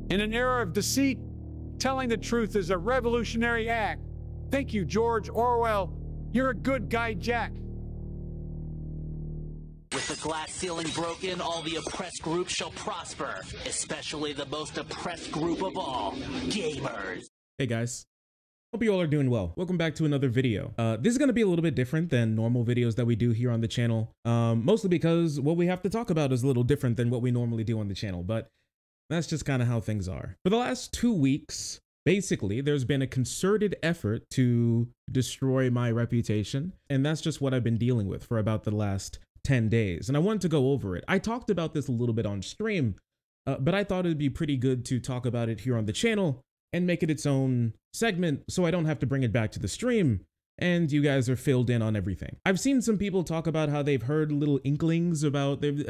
In an era of deceit, telling the truth is a revolutionary act. Thank you, George Orwell. You're a good guy, Jack. With the glass ceiling broken, all the oppressed groups shall prosper, especially the most oppressed group of all, gamers. Hey guys, hope you all are doing well. Welcome back to another video. This is going to be a little bit different than normal videos that we do here on the channel, mostly because what we have to talk about is a little different than what we normally do on the channel, but that's just kind of how things are. For the last 2 weeks, basically, there's been a concerted effort to destroy my reputation, and that's just what I've been dealing with for about the last 10 days, and I wanted to go over it. I talked about this a little bit on stream, but I thought it'd be pretty good to talk about it here on the channel and make it its own segment so I don't have to bring it back to the stream and you guys are filled in on everything. I've seen some people talk about how they've heard little inklings about they've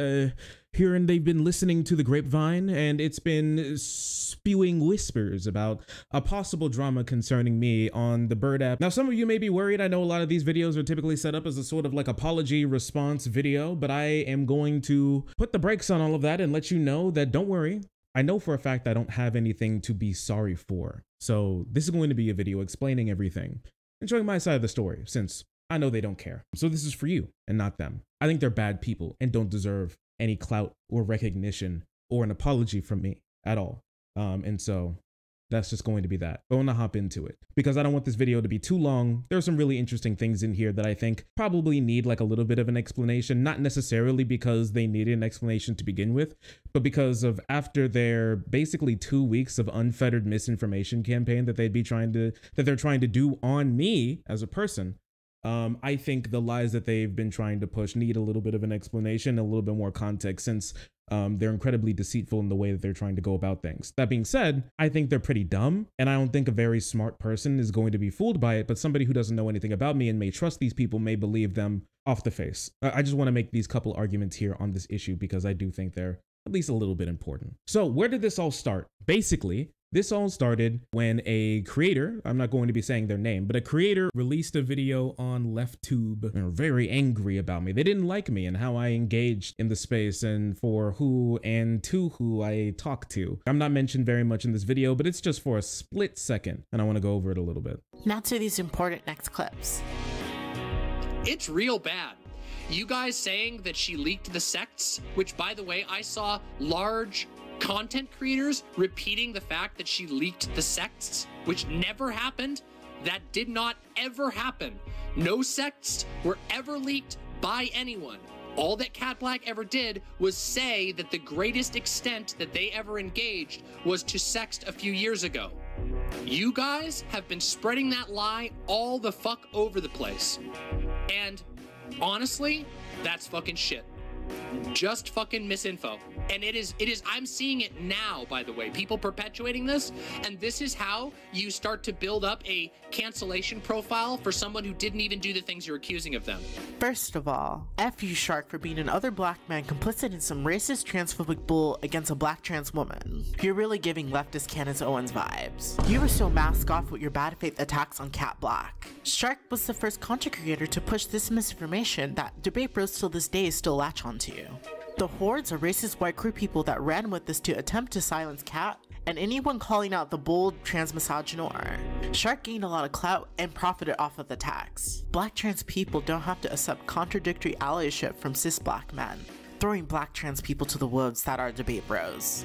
been listening to the grapevine, and it's been spewing whispers about a possible drama concerning me on the Bird app. Now, some of you may be worried. I know a lot of these videos are typically set up as a sort of like apology response video, but I am going to put the brakes on all of that and let you know that don't worry. I know for a fact I don't have anything to be sorry for. So this is going to be a video explaining everything and showing my side of the story, since I know they don't care. So this is for you and not them. I think they're bad people and don't deserve any clout or recognition or an apology from me at all. And so that's just going to be that. I want to hop into it because I don't want this video to be too long. There are some really interesting things in here that I think probably need like a little bit of an explanation, not necessarily because they needed an explanation to begin with, but because of after their basically 2 weeks of unfettered misinformation campaign that they're trying to do on me as a person. I think the lies that they've been trying to push need a little bit of an explanation, a little bit more context, since they're incredibly deceitful in the way that they're trying to go about things. That being said, I think they're pretty dumb, and I don't think a very smart person is going to be fooled by it, but somebody who doesn't know anything about me and may trust these people may believe them off the face. I just want to make these couple arguments here on this issue because I do think they're at least a little bit important. So where did this all start? Basically, this all started when a creator, I'm not going to be saying their name, but a creator released a video on LeftTube. They were very angry about me. They didn't like me and how I engaged in the space and for who and to who I talked to. I'm not mentioned very much in this video, but it's just for a split second, and I want to go over it a little bit. Now to these important next clips. It's real bad. You guys saying that she leaked the sects, which by the way, I saw large content creators repeating the fact that she leaked the sects, which never happened. That did not ever happen. No sects were ever leaked by anyone. All that Cat Black ever did was say that the greatest extent that they ever engaged was to sext a few years ago. You guys have been spreading that lie all the fuck over the place. And honestly, that's fucking shit. Just fucking misinfo. And it is, I'm seeing it now, by the way, people perpetuating this, and this is how you start to build up a cancellation profile for someone who didn't even do the things you're accusing of them. First of all, F you Shark for being another black man complicit in some racist transphobic bull against a black trans woman. You're really giving leftist Candace Owens vibes. You were so mask off with your bad faith attacks on Cat Black. Shark was the first content creator to push this misinformation that debate bros till this day still latch onto. The hordes of racist white queer people that ran with this to attempt to silence Cat and anyone calling out the bold trans misogynoir. Shark gained a lot of clout and profited off of the attacks. Black trans people don't have to accept contradictory allyship from cis black men, throwing black trans people to the wolves that are debate bros.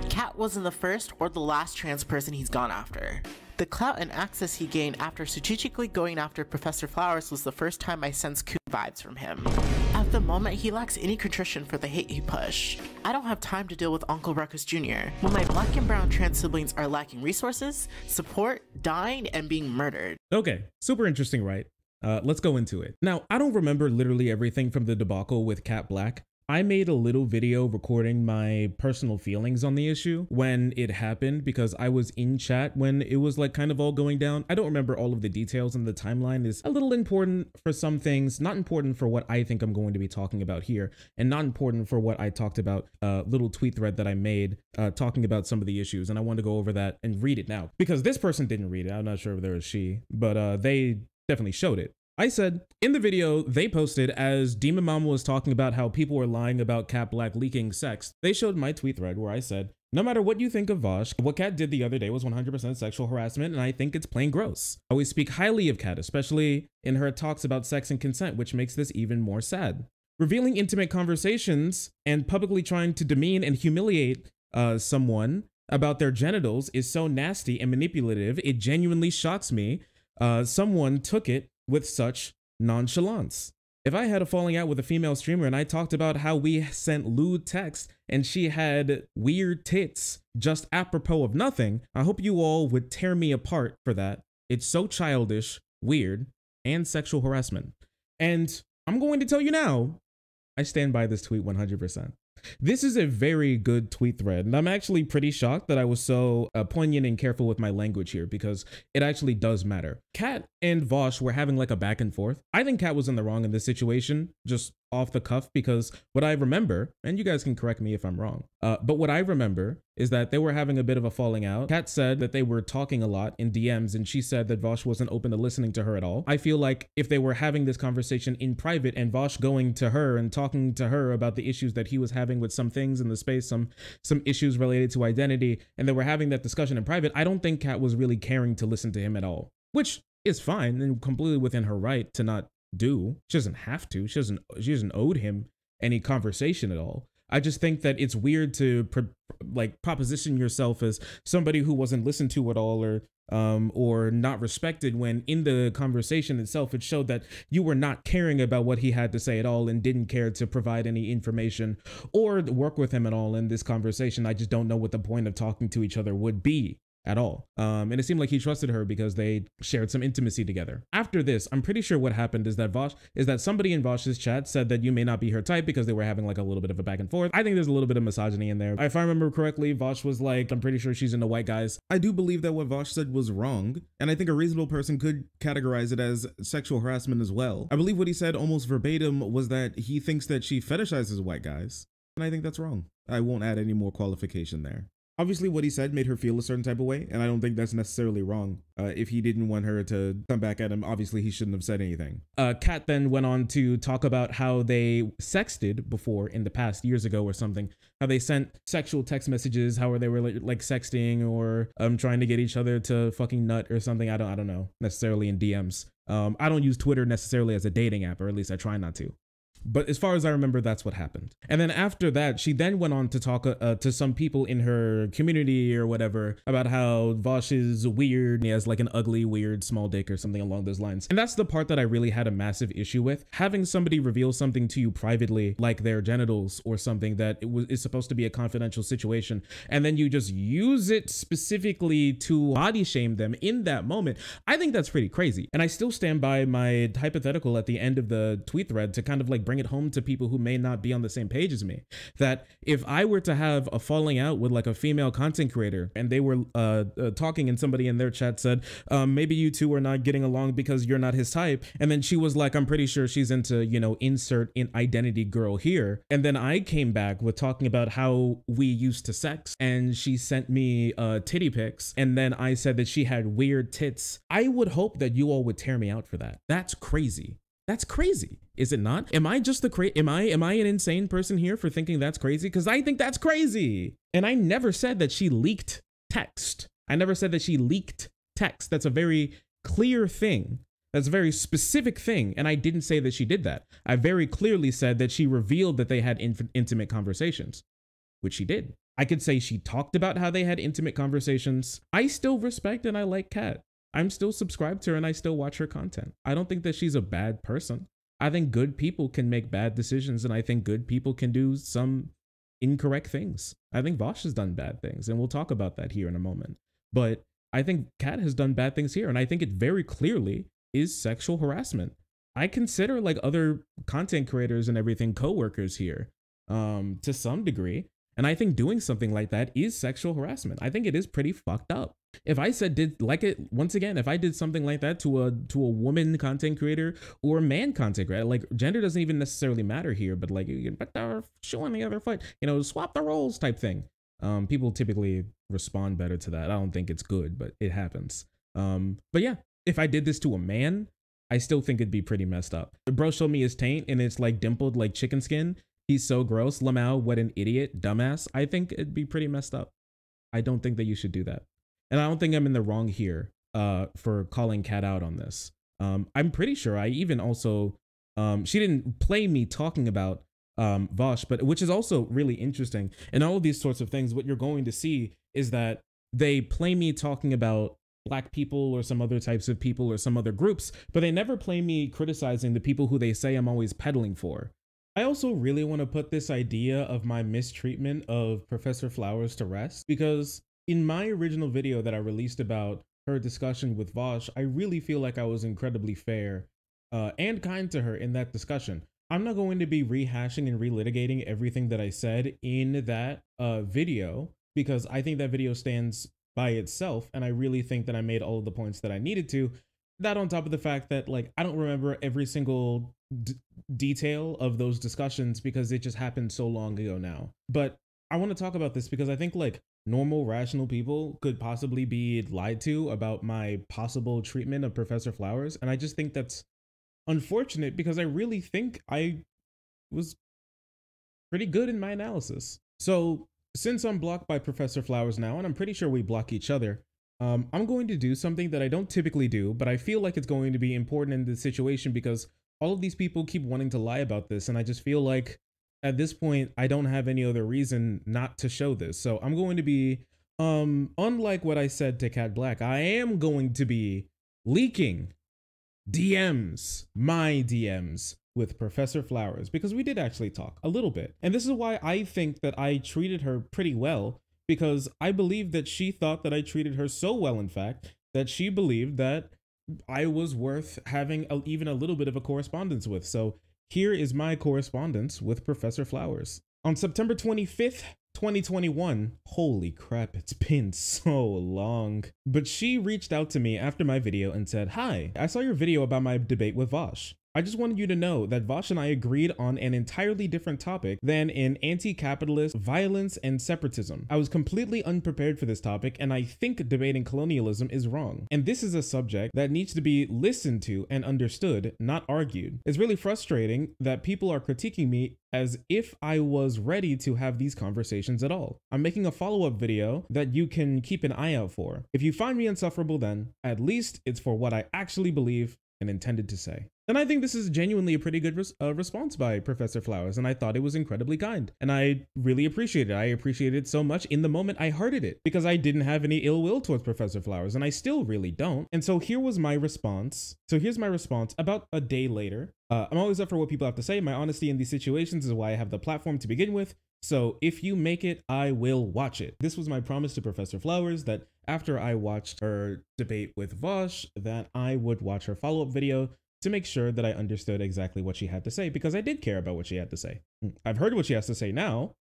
Cat wasn't the first or the last trans person he's gone after. The clout and access he gained after strategically going after Professor Flowers was the first time I sensed coup vibes from him. At the moment, he lacks any contrition for the hate he pushed. I don't have time to deal with Uncle Ruckus Jr. when my black and brown trans siblings are lacking resources, support, dying, and being murdered. Okay, super interesting, right? Let's go into it. Now, I don't remember literally everything from the debacle with Cat Black. I made a little video recording my personal feelings on the issue when it happened because I was in chat when it was like kind of all going down. I don't remember all of the details, and the timeline is a little important for some things, not important for what I think I'm going to be talking about here, and not important for what I talked about, little tweet thread that I made talking about some of the issues. And I want to go over that and read it now because this person didn't read it. I'm not sure if there was she, but they definitely showed it. I said, in the video they posted as Demon Mama was talking about how people were lying about Cat Black leaking sex, they showed my tweet thread where I said, No matter what you think of Vosh, what Kat did the other day was 100% sexual harassment, and I think it's plain gross. I always speak highly of Kat, especially in her talks about sex and consent, which makes this even more sad. Revealing intimate conversations and publicly trying to demean and humiliate someone about their genitals is so nasty and manipulative, it genuinely shocks me someone took it with such nonchalance. If I had a falling out with a female streamer and I talked about how we sent lewd texts and she had weird tits just apropos of nothing, I hope you all would tear me apart for that. It's so childish, weird, and sexual harassment. And I'm going to tell you now, I stand by this tweet 100%. This is a very good tweet thread, and I'm actually pretty shocked that I was so poignant and careful with my language here, because it actually does matter. Kat and Vosh were having like a back and forth. I think Kat was in the wrong in this situation, just off the cuff, because what I remember, and you guys can correct me if I'm wrong, but what I remember is that they were having a bit of a falling out. Kat said that they were talking a lot in DMs, and she said that Vosh wasn't open to listening to her at all. I feel like if they were having this conversation in private and Vosh going to her and talking to her about the issues that he was having with some things in the space, some issues related to identity, and they were having that discussion in private, I don't think Kat was really caring to listen to him at all, which is fine and completely within her right to not do. She doesn't have to. She doesn't owed him any conversation at all. I just think that it's weird to proposition yourself as somebody who wasn't listened to at all, or not respected, when in the conversation itself it showed that you were not caring about what he had to say at all and didn't care to provide any information or work with him at all in this conversation. I just don't know what the point of talking to each other would be at all. And it seemed like he trusted her because they shared some intimacy together. After this, I'm pretty sure what happened is that somebody in Vosh's chat said that you may not be her type because they were having like a little bit of a back and forth. I think there's a little bit of misogyny in there. If I remember correctly, Vosh was like, I'm pretty sure she's into white guys. I do believe that what Vosh said was wrong, and I think a reasonable person could categorize it as sexual harassment as well. I believe what he said almost verbatim was that he thinks that she fetishizes white guys, and I think that's wrong. I won't add any more qualification there. Obviously, what he said made her feel a certain type of way, and I don't think that's necessarily wrong. If he didn't want her to come back at him, obviously he shouldn't have said anything. Kat then went on to talk about how they sexted before in the past, years ago or something, how they sent sexual text messages, how they were like sexting or trying to get each other to fucking nut or something. I don't know, necessarily in DMs. I don't use Twitter necessarily as a dating app, or at least I try not to. But as far as I remember, that's what happened. And then after that, she then went on to talk to some people in her community or whatever about how Vosh is weird. He has like an ugly, weird, small dick or something along those lines. And that's the part that I really had a massive issue with. Having somebody reveal something to you privately, like their genitals or something that is supposed to be a confidential situation, and then you just use it specifically to body shame them in that moment. I think that's pretty crazy. And I still stand by my hypothetical at the end of the tweet thread to kind of like bring it home to people who may not be on the same page as me, that if I were to have a falling out with like a female content creator and they were talking and somebody in their chat said, maybe you two are not getting along because you're not his type, and then she was like, I'm pretty sure she's into, you know, insert in identity girl here, and then I came back with talking about how we used to sex and she sent me titty pics, and then I said that she had weird tits, I would hope that you all would tear me out for that. That's crazy. That's crazy, is it not? Am I just am I an insane person here for thinking that's crazy? Because I think that's crazy. And I never said that she leaked text. I never said that she leaked text. That's a very clear thing. That's a very specific thing. And I didn't say that she did that. I very clearly said that she revealed that they had intimate conversations, which she did. I could say she talked about how they had intimate conversations. I still respect and I like Kat. I'm still subscribed to her and I still watch her content. I don't think that she's a bad person. I think good people can make bad decisions, and I think good people can do some incorrect things. I think Vosh has done bad things, and we'll talk about that here in a moment. But I think Kat has done bad things here, and I think it very clearly is sexual harassment. I consider like other content creators and everything coworkers here to some degree, and I think doing something like that is sexual harassment. I think it is pretty fucked up. If I if I did something like that to a woman content creator or a man content creator, like gender doesn't even necessarily matter here, but like you can put the shoe on the other foot, you know, swap the roles type thing. People typically respond better to that. I don't think it's good, but it happens. But yeah, if I did this to a man, I still think it'd be pretty messed up. The bro showed me his taint and it's like dimpled like chicken skin. He's so gross. Lamau, what an idiot, dumbass. I think it'd be pretty messed up. I don't think that you should do that. And I don't think I'm in the wrong here for calling Kat out on this. I'm pretty sure I even also, she didn't play me talking about Vosh, but which is also really interesting. And all of these sorts of things, what you're going to see is that they play me talking about Black people or some other types of people or some other groups, but they never play me criticizing the people who they say I'm always peddling for. I also really want to put this idea of my mistreatment of Professor Flowers to rest, because in my original video that I released about her discussion with Vosh, I really feel like I was incredibly fair and kind to her in that discussion. I'm not going to be rehashing and relitigating everything that I said in that video, because I think that video stands by itself, and I really think that I made all of the points that I needed to. That on top of the fact that, like, I don't remember every single detail of those discussions because it just happened so long ago now. But I want to talk about this because I think, like, normal, rational people could possibly be lied to about my possible treatment of Professor Flowers, and I just think that's unfortunate because I really think I was pretty good in my analysis. So since I'm blocked by Professor Flowers now, and I'm pretty sure we block each other, I'm going to do something that I don't typically do, but I feel like it's going to be important in this situation because all of these people keep wanting to lie about this, and I just feel like at this point, I don't have any other reason not to show this. So I'm going to be, unlike what I said to Cat Black, I am going to be leaking DMs, my DMs, with Professor Flowers, because we did actually talk a little bit. And this is why I think that I treated her pretty well, because I believe that she thought that I treated her so well, in fact, that she believed that I was worth having even a little bit of a correspondence with. So here is my correspondence with Professor Flowers. On September 25th, 2021, holy crap, it's been so long. But she reached out to me after my video and said, "Hi, I saw your video about my debate with Vosh. I just wanted you to know that Vosh and I agreed on an entirely different topic than in anti-capitalist violence and separatism. I was completely unprepared for this topic, and I think debating colonialism is wrong. And this is a subject that needs to be listened to and understood, not argued. It's really frustrating that people are critiquing me as if I was ready to have these conversations at all. I'm making a follow-up video that you can keep an eye out for. If you find me insufferable, then at least it's for what I actually believe and intended to say." And I think this is genuinely a pretty good response by Professor Flowers, and I thought it was incredibly kind. And I really appreciate it. I appreciated it so much in the moment I hearted it, because I didn't have any ill will towards Professor Flowers, and I still really don't. And so here was my response. So here's my response about a day later. I'm always up for what people have to say. My honesty in these situations is why I have the platform to begin with. So if you make it, I will watch it. This was my promise to Professor Flowers, that after I watched her debate with Vosh, that I would watch her follow-up video to make sure that I understood exactly what she had to say, because I did care about what she had to say. I've heard what she has to say now,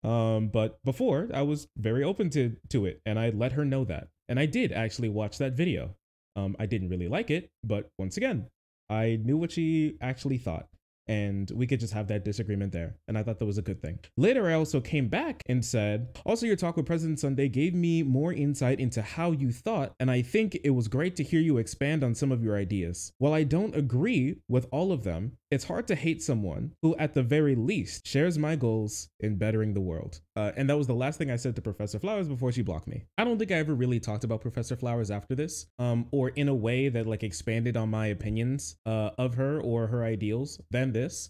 but before I was very open to it, and I let her know that. And I did actually watch that video. I didn't really like it, but once again, I knew what she actually thought, and we could just have that disagreement there. And I thought that was a good thing. Later, I also came back and said, "Also, your talk with President Sunday gave me more insight into how you thought, and I think it was great to hear you expand on some of your ideas. While I don't agree with all of them, it's hard to hate someone who, at the very least, shares my goals in bettering the world." And that was the last thing I said to Professor Flowers before she blocked me. I don't think I ever really talked about Professor Flowers after this, or in a way that like expanded on my opinions of her or her ideals than this.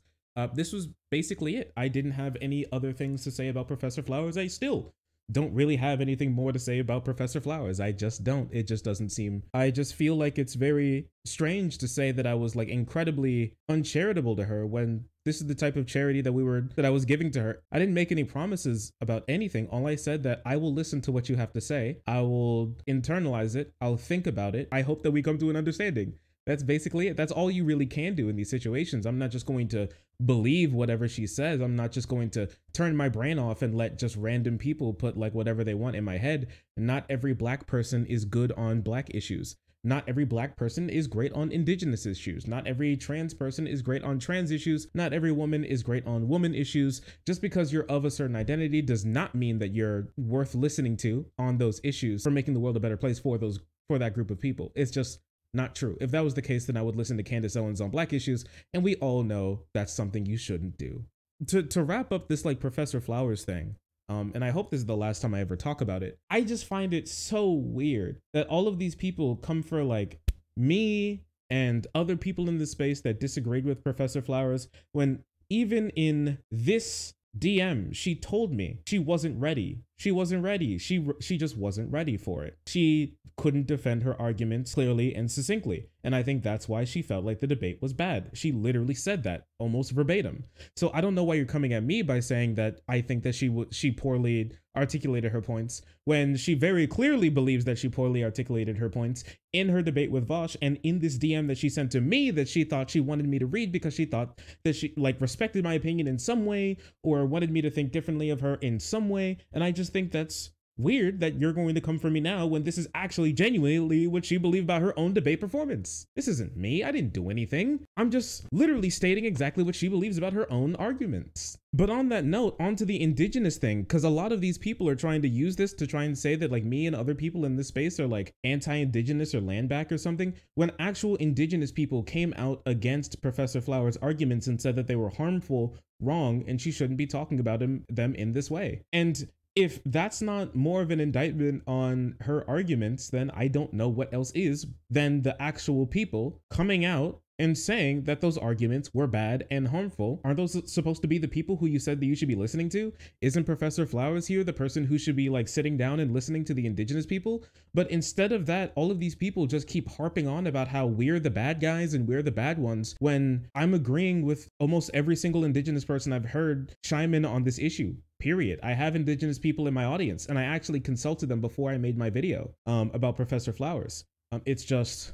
This was basically it. I didn't have any other things to say about Professor Flowers. I still don't really have anything more to say about Professor Flowers. I just don't. It just doesn't seem, I just feel like it's very strange to say that I was like incredibly uncharitable to her when this is the type of charity that I was giving to her. I didn't make any promises about anything. All I said that I will listen to what you have to say. I will internalize it. I'll think about it. I hope that we come to an understanding. That's basically it. That's all you really can do in these situations. I'm not just going to believe whatever she says. I'm not just going to turn my brain off and let just random people put like whatever they want in my head. Not every Black person is good on Black issues. Not every Black person is great on Indigenous issues. Not every trans person is great on trans issues. Not every woman is great on woman issues. Just because you're of a certain identity does not mean that you're worth listening to on those issues for making the world a better place for that group of people. It's just not true. If that was the case, then I would listen to Candace Owens on Black issues, and we all know that's something you shouldn't do. To wrap up this like Professor Flowers thing, and I hope this is the last time I ever talk about it. I just find it so weird that all of these people come for like me and other people in this space that disagreed with Professor Flowers, when even in this DM, she told me she wasn't ready. She wasn't ready. She just wasn't ready for it. She couldn't defend her arguments clearly and succinctly. And I think that's why she felt like the debate was bad. She literally said that almost verbatim. So I don't know why you're coming at me by saying that I think that she poorly articulated her points, when she very clearly believes that she poorly articulated her points in her debate with Vosh and in this DM that she sent to me that she thought she wanted me to read because she thought that she like respected my opinion in some way or wanted me to think differently of her in some way. And I just think that's weird that you're going to come for me now when this is actually genuinely what she believed about her own debate performance. This isn't me. I didn't do anything. I'm just literally stating exactly what she believes about her own arguments. But on that note, onto the indigenous thing, because a lot of these people are trying to use this to try and say that like me and other people in this space are like anti-indigenous or land back or something, when actual indigenous people came out against Professor Flowers' arguments and said that they were harmful, wrong, and she shouldn't be talking about them in this way. And if that's not more of an indictment on her arguments, then I don't know what else is than the actual people coming out and saying that those arguments were bad and harmful. Aren't those supposed to be the people who you said that you should be listening to? Isn't Professor Flowers here the person who should be like sitting down and listening to the indigenous people? But instead of that, all of these people just keep harping on about how we're the bad guys and we're the bad ones, when I'm agreeing with almost every single indigenous person I've heard chime in on this issue. Period. I have indigenous people in my audience, and I actually consulted them before I made my video about Professor Flowers. It's just,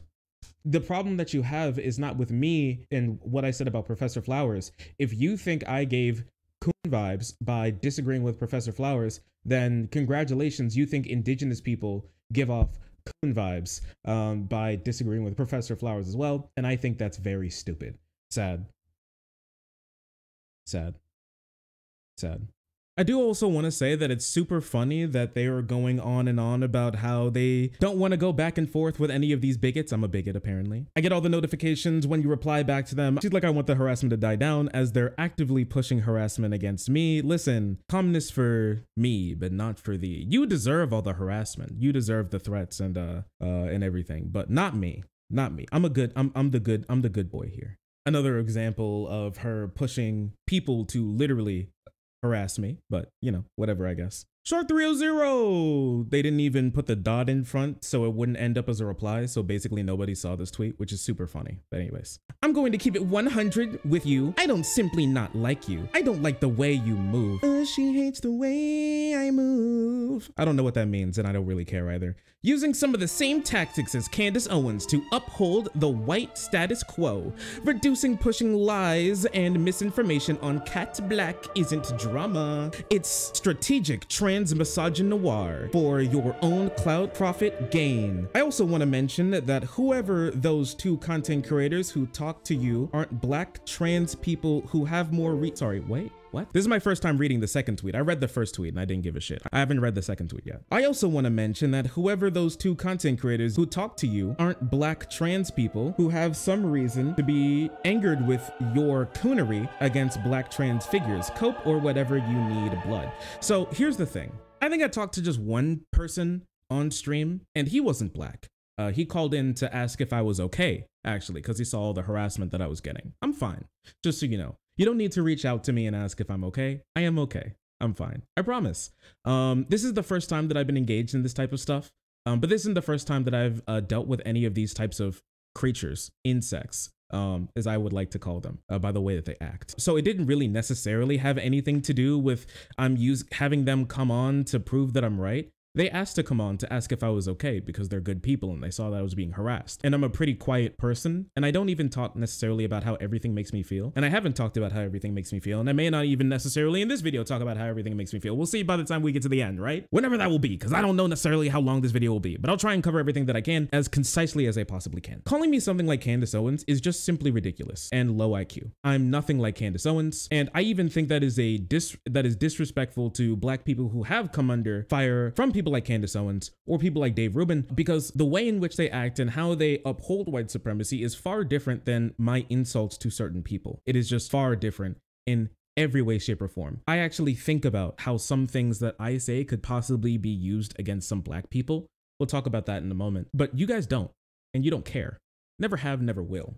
the problem that you have is not with me and what I said about Professor Flowers. If you think I gave coon vibes by disagreeing with Professor Flowers, then congratulations, you think indigenous people give off coon vibes by disagreeing with Professor Flowers as well. And I think that's very stupid. Sad. Sad. Sad. I do also want to say that it's super funny that they are going on and on about how they don't want to go back and forth with any of these bigots. I'm a bigot, apparently. I get all the notifications when you reply back to them. She's like, I want the harassment to die down, as they're actively pushing harassment against me. Listen, calmness for me, but not for thee. You deserve all the harassment. You deserve the threats and everything, but not me. Not me. I'm the good boy here. Another example of her pushing people to literally harass me, but you know, whatever, I guess. Shark 300, they didn't even put the dot in front so it wouldn't end up as a reply, so basically nobody saw this tweet, which is super funny. But anyways, I'm going to keep it 100 with you. I don't simply not like you. I don't like the way you move. She hates the way I move. I don't know what that means, and I don't really care either. Using some of the same tactics as Candace Owens to uphold the white status quo, reducing pushing lies and misinformation on Cat Black isn't drama. It's strategic trans-misogynoir for your own clout profit gain. I also want to mention that whoever those two content creators who talk to you aren't black trans people who have more sorry, wait. What? This is my first time reading the second tweet. I read the first tweet and I didn't give a shit. I haven't read the second tweet yet. I also want to mention that whoever those two content creators who talk to you aren't black trans people who have some reason to be angered with your coonery against black trans figures. Cope or whatever you need blood. So here's the thing. I think I talked to just one person on stream and he wasn't black. He called in to ask if I was okay, actually, because he saw all the harassment that I was getting. I'm fine, just so you know. You don't need to reach out to me and ask if I'm okay. I am okay. I'm fine. I promise. This is the first time that I've been engaged in this type of stuff. But this isn't the first time that I've dealt with any of these types of creatures, insects, as I would like to call them, by the way that they act. So it didn't really necessarily have anything to do with having them come on to prove that I'm right. They asked to come on to ask if I was okay because they're good people and they saw that I was being harassed. And I'm a pretty quiet person and I don't even talk necessarily about how everything makes me feel. And I haven't talked about how everything makes me feel. And I may not even necessarily in this video talk about how everything makes me feel. We'll see by the time we get to the end, right? Whenever that will be, because I don't know necessarily how long this video will be, but I'll try and cover everything that I can as concisely as I possibly can. Calling me something like Candace Owens is just simply ridiculous and low IQ. I'm nothing like Candace Owens. And I even think that is disrespectful to black people who have come under fire from people like Candace Owens or people like Dave Rubin, because the way in which they act and how they uphold white supremacy is far different than my insults to certain people. It is just far different in every way, shape, or form. I actually think about how some things that I say could possibly be used against some black people. We'll talk about that in a moment, but you guys don't, and you don't care. Never have, never will.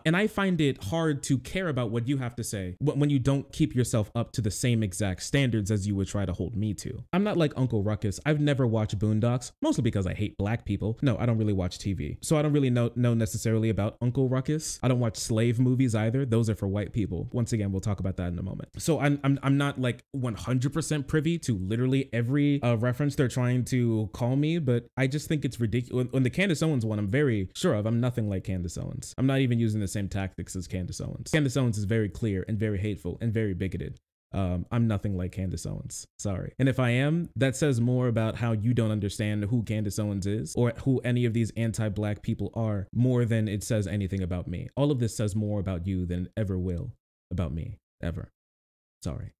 And I find it hard to care about what you have to say when you don't keep yourself up to the same exact standards as you would try to hold me to. I'm not like Uncle Ruckus. I've never watched Boondocks, mostly because I hate black people. No, I don't really watch TV. So I don't really know necessarily about Uncle Ruckus. I don't watch slave movies either. Those are for white people. Once again, we'll talk about that in a moment. So I'm not like 100% privy to literally every reference they're trying to call me, but I just think it's ridiculous. When the Candace Owens one, I'm very sure of. I'm nothing like Candace Owens. I'm not even using the same tactics as Candace Owens. Candace Owens is very clear and very hateful and very bigoted. I'm nothing like Candace Owens. Sorry. And if I am, that says more about how you don't understand who Candace Owens is or who any of these anti-black people are more than it says anything about me. All of this says more about you than it ever will about me, ever. Sorry.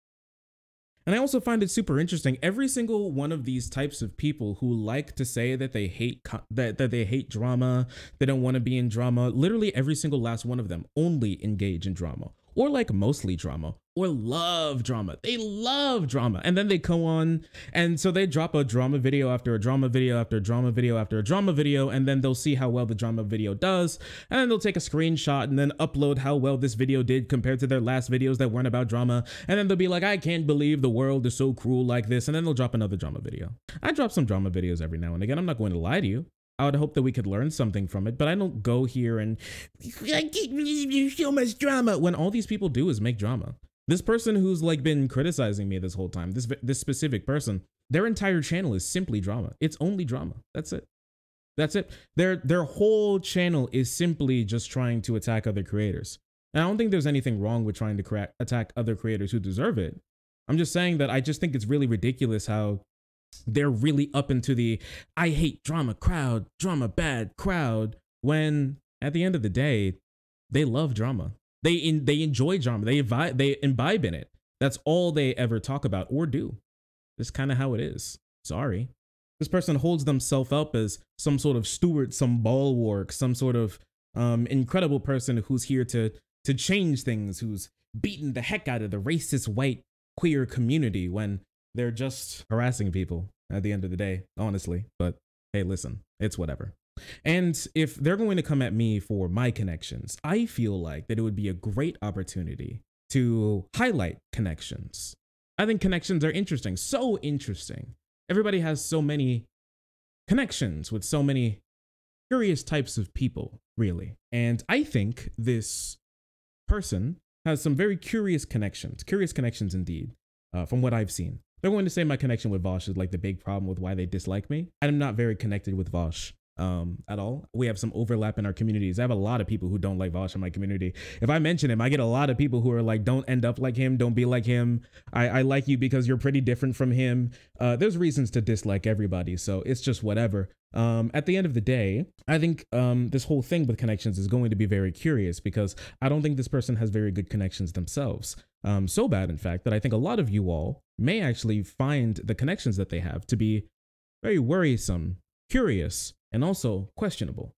And I also find it super interesting. Every single one of these types of people who like to say that they hate that they hate drama, they don't want to be in drama, literally every single last one of them only engage in drama, or like mostly drama, or love drama. They love drama. And then they go on, and so they drop a drama video after a drama video after a drama video after a drama video, and then they'll see how well the drama video does, and then they'll take a screenshot and then upload how well this video did compared to their last videos that weren't about drama, and then they'll be like, I can't believe the world is so cruel like this, and then they'll drop another drama video. I drop some drama videos every now and again. I'm not going to lie to you. I would hope that we could learn something from it, but I don't go here and I can't believe there's so much drama when all these people do is make drama. This person who's like been criticizing me this whole time, this specific person, their entire channel is simply drama. It's only drama. That's it. That's it. Their whole channel is simply just trying to attack other creators. And I don't think there's anything wrong with trying to attack other creators who deserve it. I'm just saying that I just think it's really ridiculous how they're really up into the I hate drama crowd, drama bad crowd, when at the end of the day, they love drama. They enjoy drama. They imbibe in it. That's all they ever talk about or do. That's kind of how it is. Sorry. This person holds themselves up as some sort of steward, some bulwark, some sort of incredible person who's here to change things, who's beating the heck out of the racist white queer community when they're just harassing people at the end of the day, honestly. But hey, listen, it's whatever. And if they're going to come at me for my connections, I feel like that it would be a great opportunity to highlight connections. I think connections are interesting, so interesting. Everybody has so many connections with so many curious types of people, really. And I think this person has some very curious connections indeed, from what I've seen. They're going to say my connection with Vosh is like the big problem with why they dislike me. I'm not very connected with Vosh at all. We have some overlap in our communities. I have a lot of people who don't like Vosh in my community. If I mention him, I get a lot of people who are like, don't end up like him, don't be like him. I like you because you're pretty different from him. There's reasons to dislike everybody, so it's just whatever. At the end of the day, I think this whole thing with connections is going to be very curious because I don't think this person has very good connections themselves. So bad, in fact, that I think a lot of you all may actually find the connections that they have to be very worrisome, curious, and also questionable,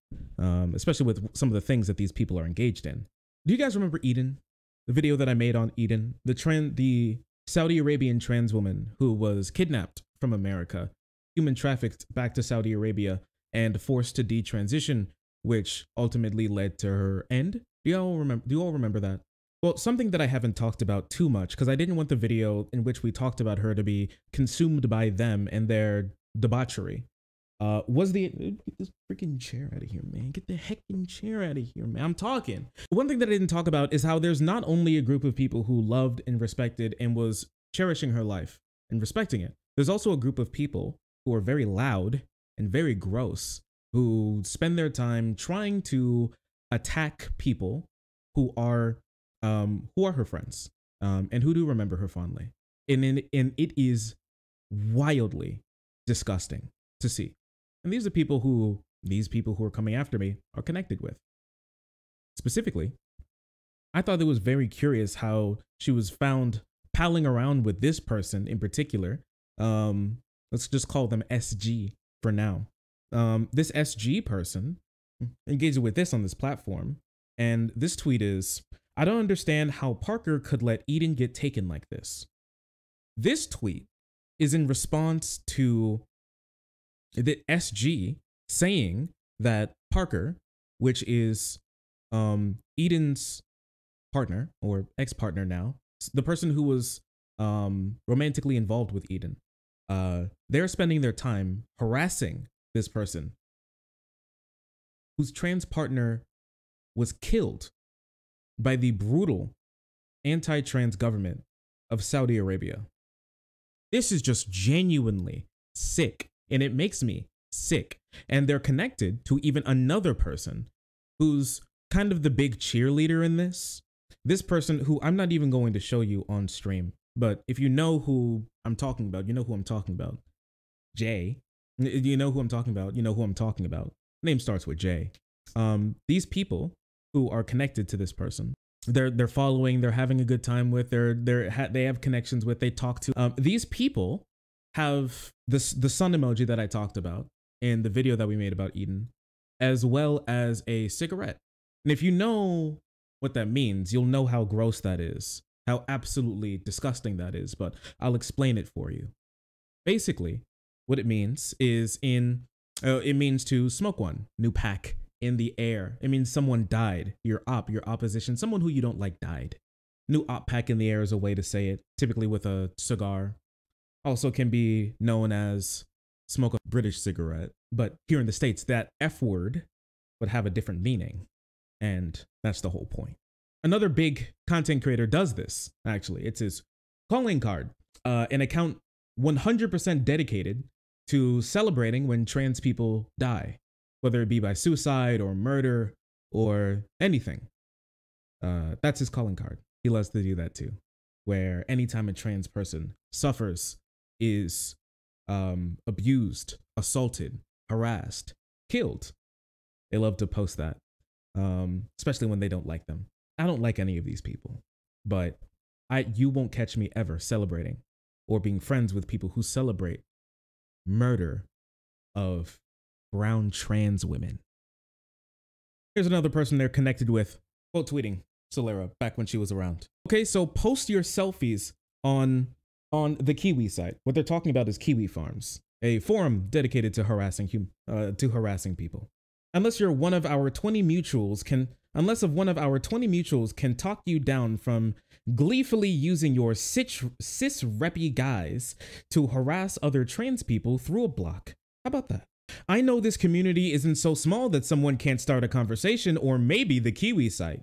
especially with some of the things that these people are engaged in. Do you guys remember Eden? The video that I made on Eden, the Saudi Arabian trans woman who was kidnapped from America, human trafficked back to Saudi Arabia, and forced to detransition, which ultimately led to her end. Do you all remember that? Well, something that I haven't talked about too much, because I didn't want the video in which we talked about her to be consumed by them and their debauchery, was get this freaking chair out of here, man. Get the heckin' chair out of here, man. I'm talking. One thing that I didn't talk about is how there's not only a group of people who loved and respected and was cherishing her life and respecting it. There's also a group of people who are very loud and very gross, who spend their time trying to attack people who are her friends, and who do remember her fondly. And it is wildly disgusting to see. And these people who are coming after me are connected with. Specifically, I thought it was very curious how she was found palling around with this person in particular. Let's just call them SG for now. This SG person engaged with this on this platform. And this tweet is, I don't understand how Parker could let Eden get taken like this. This tweet is in response to the SG saying that Parker, which is Eden's partner or ex-partner now, the person who was romantically involved with Eden, they're spending their time harassing this person whose trans partner was killed by the brutal anti-trans government of Saudi Arabia. This is just genuinely sick, and it makes me sick. And they're connected to even another person who's kind of the big cheerleader in this. This person who I'm not even going to show you on stream, but if you know who I'm talking about, you know who I'm talking about. Jay. You know who I'm talking about. You know who I'm talking about. Name starts with J. These people who are connected to this person, they're following, they're having a good time with, they have connections with, they talk to. These people have the sun emoji that I talked about in the video that we made about Eden, as well as a cigarette. And if you know what that means, you'll know how gross that is, how absolutely disgusting that is, but I'll explain it for you. Basically, what it means is it means to smoke one, new pack in the air. It means someone died, your opposition, someone who you don't like died. New op pack in the air is a way to say it, typically with a cigar. Also can be known as smoke a British cigarette, but here in the States, that F word would have a different meaning. And that's the whole point. Another big content creator does this, actually. It's his calling card, an account 100% dedicated to celebrating when trans people die, whether it be by suicide or murder or anything. That's his calling card. He loves to do that too, where anytime a trans person suffers, is abused, assaulted, harassed, killed, they love to post that, especially when they don't like them. I don't like any of these people, but you won't catch me ever celebrating or being friends with people who celebrate murder of brown trans women. Here's another person they're connected with, quote tweeting Solera back when she was around. Okay, so post your selfies on the Kiwi site. What they're talking about is Kiwi Farms, a forum dedicated to harassing people. Unless one of our 20 mutuals can talk you down from gleefully using your cis reppy guys to harass other trans people through a block. How about that? I know this community isn't so small that someone can't start a conversation, or maybe the Kiwi site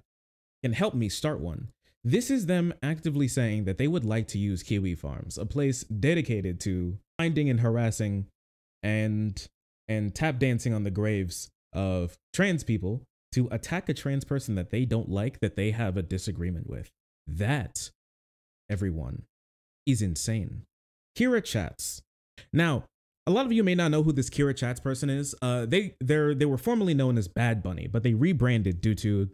can help me start one. This is them actively saying that they would like to use Kiwi Farms, a place dedicated to finding and harassing and tap dancing on the graves of trans people, to attack a trans person that they don't like, that they have a disagreement with. That, everyone, is insane. Kira Chats. Now, a lot of you may not know who this Kira Chats person is. They were formerly known as Bad Bunny, but they rebranded due to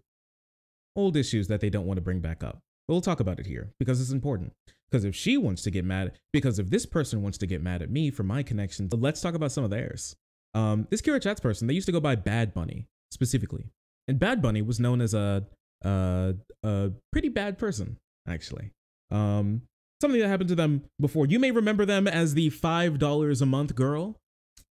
old issues that they don't want to bring back up. But we'll talk about it here because it's important. Because if she wants to get mad, because if this person wants to get mad at me for my connections, let's talk about some of theirs. This Kira Chats person, they used to go by Bad Bunny specifically. And Bad Bunny was known as a pretty bad person, actually. Something that happened to them before. You may remember them as the $5 a month girl.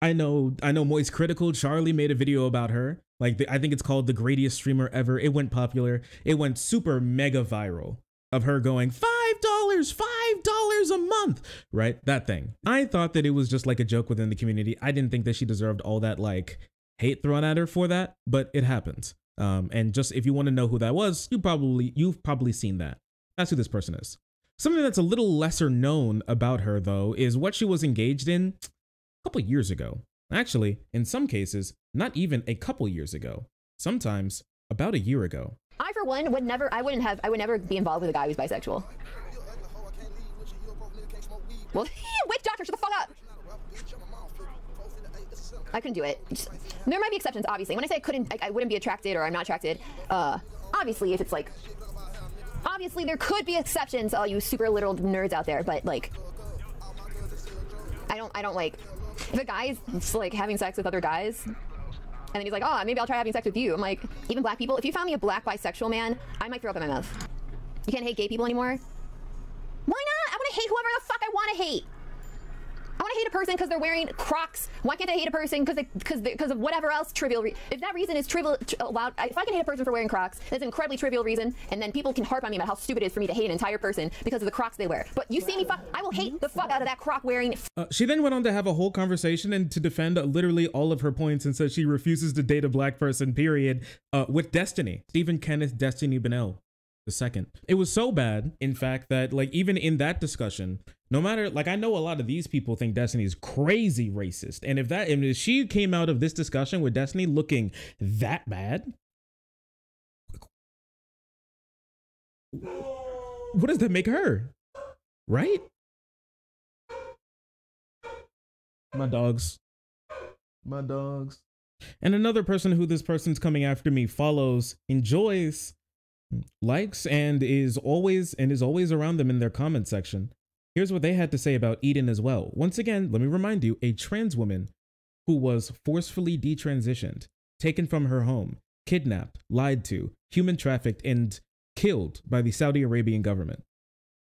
I know Moist Critical Charlie made a video about her. Like, I think it's called The Greatest Streamer Ever. It went popular. It went super mega viral of her going, $5 a month, right? That thing. I thought that it was just like a joke within the community. I didn't think that she deserved all that like hate thrown at her for that, but it happened. And just if you want to know who that was, you've probably seen that. That's who this person is. Something that's a little lesser known about her, though, is what she was engaged in a couple years ago. Actually, in some cases, not even a couple years ago. Sometimes about a year ago. I, for one, would never be involved with a guy who's bisexual. Well, witch doctor, shut the fuck up. I couldn't do it. There might be exceptions, obviously. When I say I wouldn't be attracted or I'm not attracted, obviously, if it's like, obviously there could be exceptions, all you super literal nerds out there, but like, I don't like, if a guy's like having sex with other guys, And then he's like, oh, maybe I'll try having sex with you. I'm like, even black people, if you found me a black bisexual man, I might throw up in my mouth. You can't hate gay people anymore? Why not? I want to hate whoever the fuck I want to hate. I want to hate a person because they're wearing Crocs. Why can't I hate a person because of whatever else trivial? If that reason is trivial, allowed. If I can hate a person for wearing Crocs, that's an incredibly trivial reason, and then people can harp on me about how stupid it is for me to hate an entire person because of the Crocs they wear. But you see me fuck, I will hate the fuck out of that Croc wearing. She then went on to have a whole conversation and to defend literally all of her points and said she refuses to date a black person, period, with Destiny. Stephen Kenneth Destiny Bennell II. It was so bad, in fact, that like even in that discussion, no matter, like, I know a lot of these people think Destiny is crazy racist, and if she came out of this discussion with Destiny looking that bad, what does that make her? Right? My dogs. My dogs. And another person who this person's coming after me follows, enjoys, likes, and is always around them in their comment section. Here's what they had to say about Eden as well. Once again, let me remind you, a trans woman who was forcefully detransitioned, taken from her home, kidnapped, lied to, human trafficked, and killed by the Saudi Arabian government.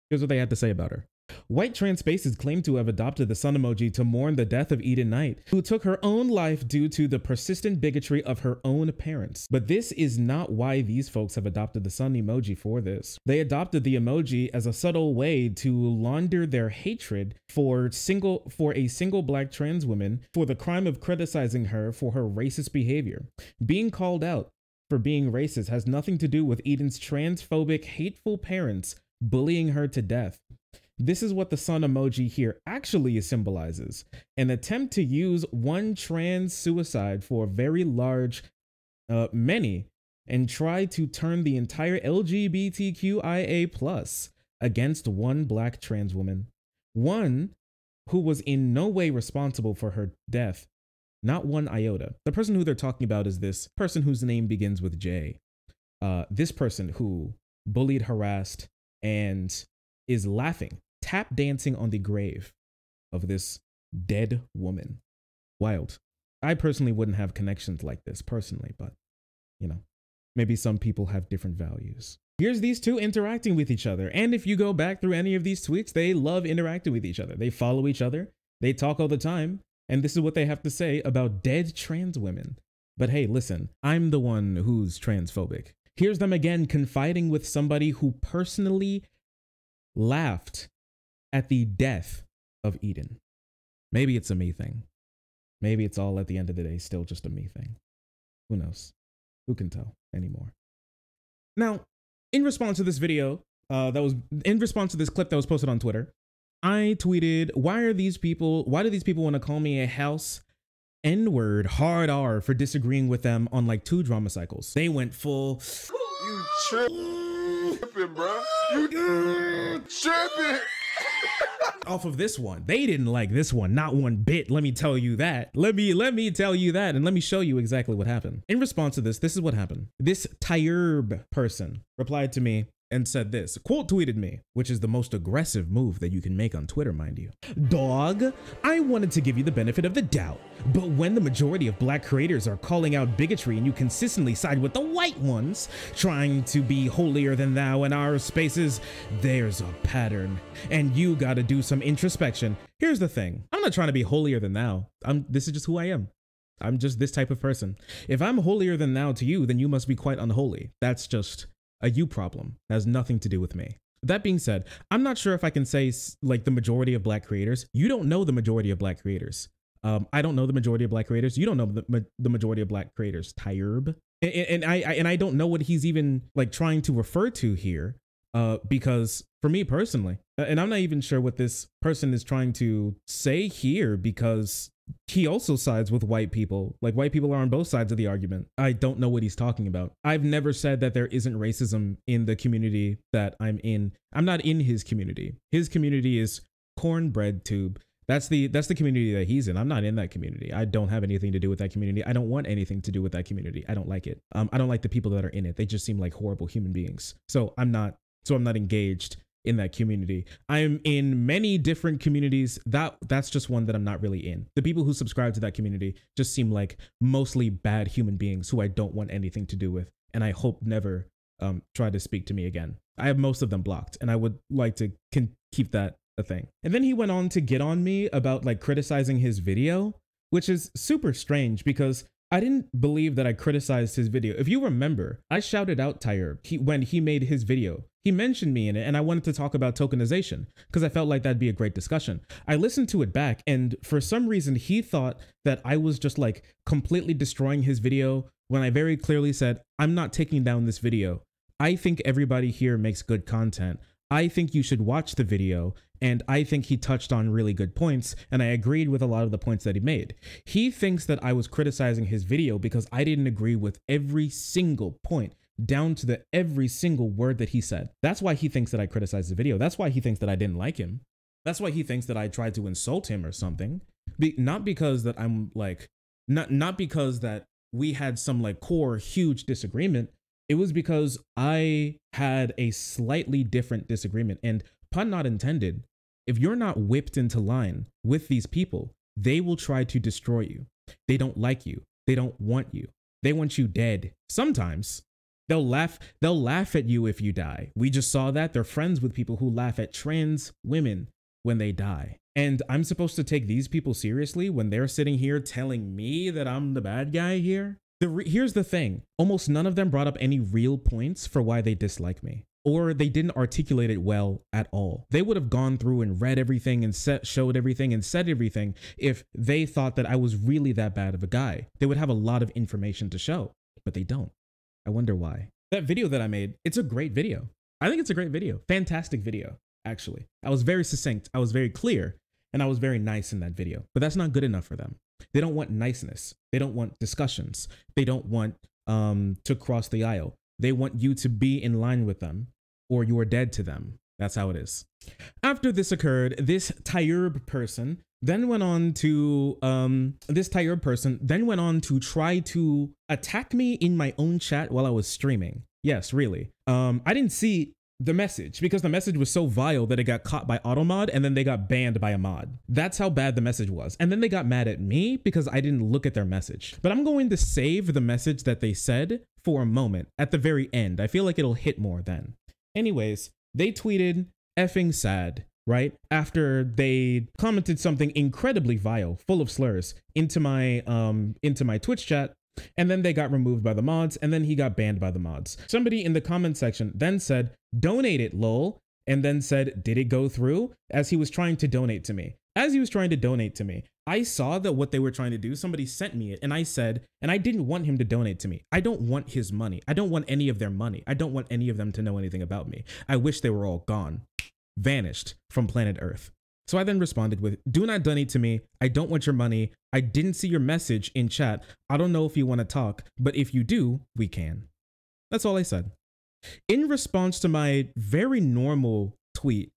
Here's what they had to say about her. White trans spaces claim to have adopted the sun emoji to mourn the death of Eden Knight, who took her own life due to the persistent bigotry of her own parents. But this is not why these folks have adopted the sun emoji for this. They adopted the emoji as a subtle way to launder their hatred for a single black trans woman for the crime of criticizing her for her racist behavior. Being called out for being racist has nothing to do with Eden's transphobic, hateful parents bullying her to death. This is what the sun emoji here actually symbolizes: an attempt to use one trans suicide for a very large many, and try to turn the entire LGBTQIA plus against one black trans woman, one who was in no way responsible for her death, not one iota. The person who they're talking about is this person whose name begins with J. This person who bullied, harassed, and is laughing, tap dancing on the grave of this dead woman. Wild. I personally wouldn't have connections like this personally, but you know, maybe some people have different values. Here's these two interacting with each other. And if you go back through any of these tweets, they love interacting with each other. They follow each other. They talk all the time. And this is what they have to say about dead trans women. But hey, listen, I'm the one who's transphobic. Here's them again confiding with somebody who personally laughed at the death of Eden. Maybe it's a me thing. Maybe it's all at the end of the day still just a me thing. Who knows? Who can tell anymore? Now, in response to this video, in response to this clip that was posted on Twitter, I tweeted, why do these people want to call me a house N-word hard R for disagreeing with them on like 2 drama cycles? They went full, you tripping, bro. You tripping. Off of this one. They didn't like this one, not one bit. Let me tell you that. Let me tell you that, and let me show you exactly what happened. In response to this is what happened. This Tyrb person replied to me and said this, quote tweeted me, which is the most aggressive move that you can make on Twitter, mind you. Dog, I wanted to give you the benefit of the doubt, but when the majority of black creators are calling out bigotry and you consistently side with the white ones, trying to be holier than thou in our spaces, there's a pattern, and you gotta do some introspection. Here's the thing, I'm not trying to be holier than thou. This is just who I am. I'm just this type of person. If I'm holier than thou to you, then you must be quite unholy. That's just a you problem. That has nothing to do with me. That being said, I'm not sure if I can say like the majority of black creators. You don't know the majority of black creators. I don't know the majority of black creators. You don't know the majority of black creators, Tyrb. And I don't know what he's even like trying to refer to here. Because for me personally, and I'm not even sure what this person is trying to say here, because he also sides with white people. Like, white people are on both sides of the argument. I don't know what he's talking about. I've never said that there isn't racism in the community that I'm in. I'm not in his community. His community is cornbread tube. That's the community that he's in. I'm not in that community. I don't have anything to do with that community. I don't want anything to do with that community. I don't like it. I don't like the people that are in it. They just seem like horrible human beings. So I'm not engaged in that community. I'm in many different communities. That's just one that I'm not really in. The people who subscribe to that community just seem like mostly bad human beings who I don't want anything to do with, and I hope never try to speak to me again. I have most of them blocked, and I would like to keep that a thing. And then he went on to get on me about like criticizing his video, which is super strange because I didn't believe that I criticized his video. If you remember, I shouted out Tyre when he made his video. He mentioned me in it, and I wanted to talk about tokenization because I felt like that'd be a great discussion. I listened to it back, and for some reason, he thought that I was just like completely destroying his video when I very clearly said, I'm not taking down this video. I think everybody here makes good content. I think you should watch the video, and I think he touched on really good points, and I agreed with a lot of the points that he made. He thinks that I was criticizing his video because I didn't agree with every single point, down to every single word that he said. That's why he thinks that I criticized the video. That's why he thinks that I didn't like him. That's why he thinks that I tried to insult him or something. Not because that I'm like, not because that we had some like core huge disagreement. It was because I had a slightly different disagreement, and pun not intended, if you're not whipped into line with these people, they will try to destroy you. They don't like you. They don't want you. They want you dead. Sometimes they'll laugh at you if you die. We just saw that. They're friends with people who laugh at trans women when they die. And I'm supposed to take these people seriously when they're sitting here telling me that I'm the bad guy here? Here's the thing. Almost none of them brought up any real points for why they dislike me, or they didn't articulate it well at all. They would have gone through and read everything and showed everything and said everything if they thought that I was really that bad of a guy. They would have a lot of information to show, but they don't. I wonder why. That video that I made, it's a great video. I think it's a great video. Fantastic video, actually. I was very succinct. I was very clear, and I was very nice in that video, but that's not good enough for them. They don't want niceness. They don't want discussions. They don't want to cross the aisle. They want you to be in line with them, or you are dead to them. That's how it is. After this occurred, this Tyre person then went on to try to attack me in my own chat while I was streaming. Yes, really. I didn't see the message because the message was so vile that it got caught by AutoMod and then they got banned by a mod. That's how bad the message was. And then they got mad at me because I didn't look at their message. But I'm going to save the message that they said for a moment at the very end. I feel like it'll hit more then. Anyways, they tweeted effing sad, right? After they commented something incredibly vile, full of slurs into my Twitch chat. And then they got removed by the mods, and then he got banned by the mods. Somebody in the comment section then said, donate it, lol, and then said, did it go through? As he was trying to donate to me. As he was trying to donate to me, I saw that what they were trying to do, somebody sent me it, and I said, and I didn't want him to donate to me. I don't want his money. I don't want any of their money. I don't want any of them to know anything about me. I wish they were all gone, vanished from planet Earth. So I then responded with, do not donate to me. I don't want your money. I didn't see your message in chat. I don't know if you want to talk, but if you do, we can. That's all I said. In response to my very normal tweet,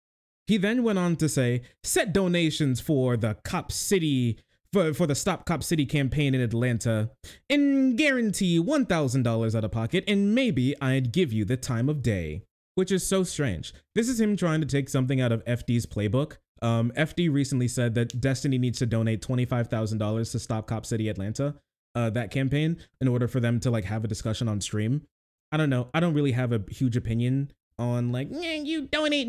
he then went on to say, set donations for the Cop City, for the Stop Cop City campaign in Atlanta, and guarantee $1,000 out of pocket, and maybe I'd give you the time of day. Which is so strange. This is him trying to take something out of FD's playbook. FD recently said that Destiny needs to donate $25,000 to Stop Cop City Atlanta, that campaign, in order for them to like have a discussion on stream. I don't know. I don't really have a huge opinion on like, you donate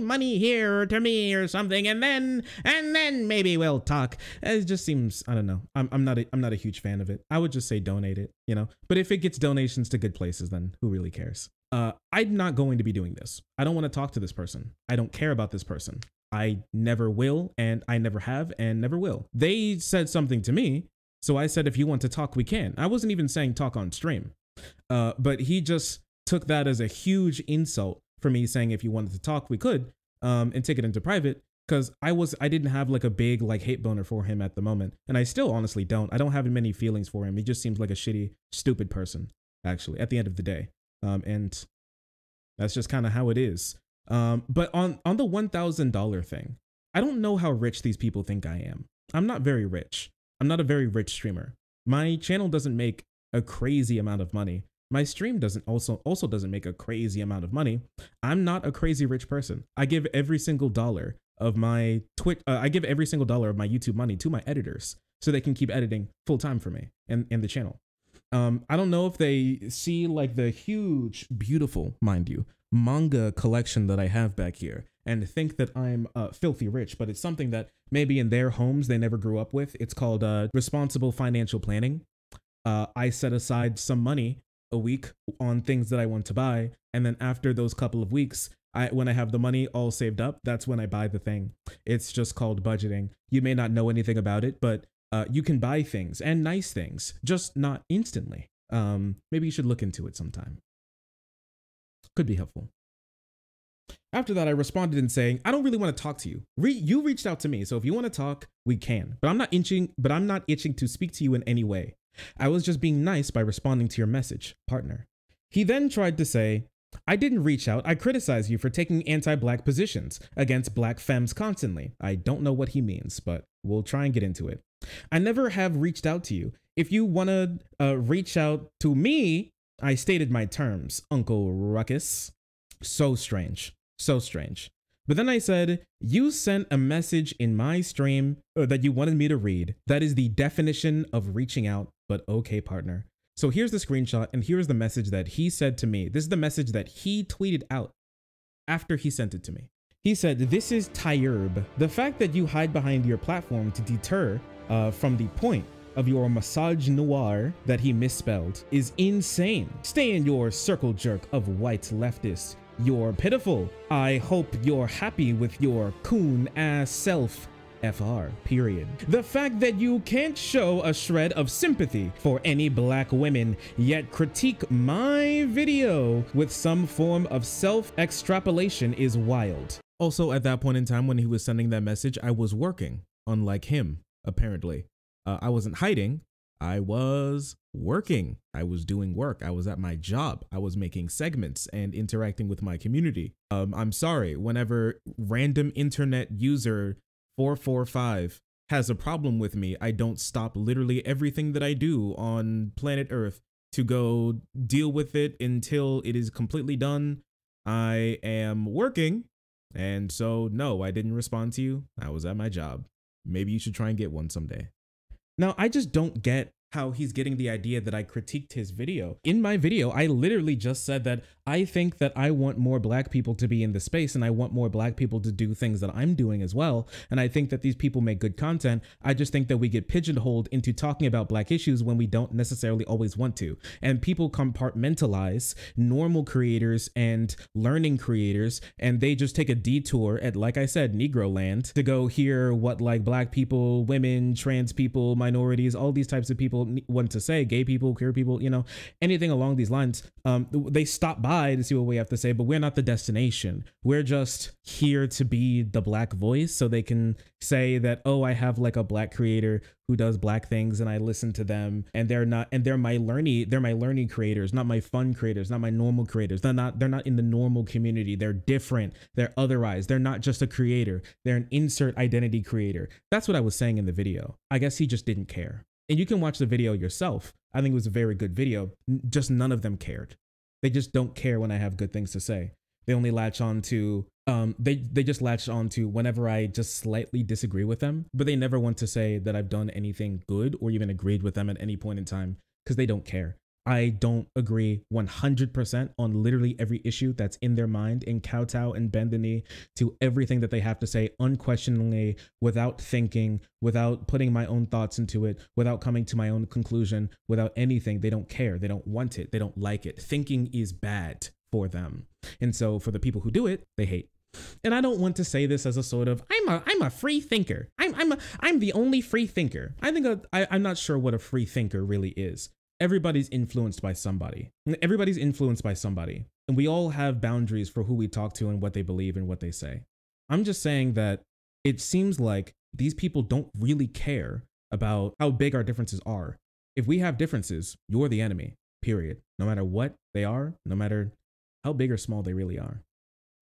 money here to me or something, and then maybe we'll talk. It just seems, I don't know. I'm not a huge fan of it. I would just say donate it, you know. But if it gets donations to good places, then who really cares? I'm not going to be doing this. I don't want to talk to this person. I don't care about this person. I never will, and I never have, and never will. They said something to me, so I said, if you want to talk, we can. I wasn't even saying talk on stream, but he just took that as a huge insult for me saying, if you wanted to talk, we could, and take it into private, because I didn't have like a big like hate boner for him at the moment, and I still honestly don't. I don't have many feelings for him. He just seems like a shitty, stupid person, actually, at the end of the day. And that's just kind of how it is. But on the $1,000 thing, I don't know how rich these people think I am. I'm not very rich. I'm not a very rich streamer. My channel doesn't make a crazy amount of money. My stream doesn't also doesn't make a crazy amount of money. I'm not a crazy rich person. I give every single dollar of my YouTube money to my editors so they can keep editing full time for me and the channel. I don't know if they see like the huge, beautiful, mind you, manga collection that I have back here and think that I'm filthy rich, but it's something that maybe in their homes they never grew up with. It's called responsible financial planning. I set aside some money a week on things that I want to buy, and then after those couple of weeks, when I have the money all saved up, that's when I buy the thing. It's just called budgeting. You may not know anything about it, but you can buy things and nice things, just not instantly. Maybe you should look into it sometime. Could be helpful. After that, I responded in saying, I don't really want to talk to you. You reached out to me, so if you want to talk, we can. But I'm not itching to speak to you in any way. I was just being nice by responding to your message, partner. He then tried to say, I didn't reach out. I criticize you for taking anti-black positions against black femmes constantly. I don't know what he means, but we'll try and get into it. I never have reached out to you. If you want to reach out to me, I stated my terms, Uncle Ruckus. So strange. So strange. But then I said, you sent a message in my stream that you wanted me to read. That is the definition of reaching out, but okay, partner. So here's the screenshot and here's the message that he said to me. This is the message that he tweeted out after he sent it to me. He said, this is Tyerb. The fact that you hide behind your platform to deter from the point of your massage noir that he misspelled is insane. Stay in your circle jerk of white leftists. You're pitiful. I hope you're happy with your coon ass self. FR, period. The fact that you can't show a shred of sympathy for any black women, yet critique my video with some form of self-extrapolation is wild. Also, at that point in time when he was sending that message, I was working, unlike him, apparently. I wasn't hiding. I was working. I was doing work. I was at my job. I was making segments and interacting with my community. I'm sorry, whenever random internet user 445 has a problem with me, I don't stop literally everything that I do on planet Earth to go deal with it until it is completely done. I am working, and so no, I didn't respond to you. I was at my job. Maybe you should try and get one someday. Now, I just don't get how he's getting the idea that I critiqued his video. In my video, I literally just said that I think that I want more black people to be in the space and I want more black people to do things that I'm doing as well. And I think that these people make good content. I just think that we get pigeonholed into talking about black issues when we don't necessarily always want to. And people compartmentalize normal creators and learning creators, and they just take a detour at, like I said, Negro land to go hear what like black people, women, trans people, minorities, all these types of people want to say, gay people, queer people, you know, anything along these lines. They stop by to see what we have to say, but we're not the destination. We're just here to be the black voice so they can say that, oh, I have like a black creator who does black things and I listen to them and they're my learning creators, not my fun creators, not my normal creators. They're not in the normal community. They're different. They're otherized. They're not just a creator. They're an insert identity creator. That's what I was saying in the video. I guess he just didn't care. And you can watch the video yourself. I think it was a very good video. Just none of them cared. They just don't care when I have good things to say. They only latch on to, they just latch on to whenever I just slightly disagree with them, but they never want to say that I've done anything good or even agreed with them at any point in time because they don't care. I don't agree 100% on literally every issue that's in their mind and kowtow and bend the knee to everything that they have to say unquestioningly, without thinking, without putting my own thoughts into it, without coming to my own conclusion, without anything. They don't care. They don't want it. They don't like it. Thinking is bad for them. And so for the people who do it, they hate. And I don't want to say this as a sort of, I'm a free thinker. I'm the only free thinker. I'm not sure what a free thinker really is. Everybody's influenced by somebody. Everybody's influenced by somebody. And we all have boundaries for who we talk to and what they believe and what they say. I'm just saying that it seems like these people don't really care about how big our differences are. If we have differences, you're the enemy, period. No matter what they are, no matter how big or small they really are.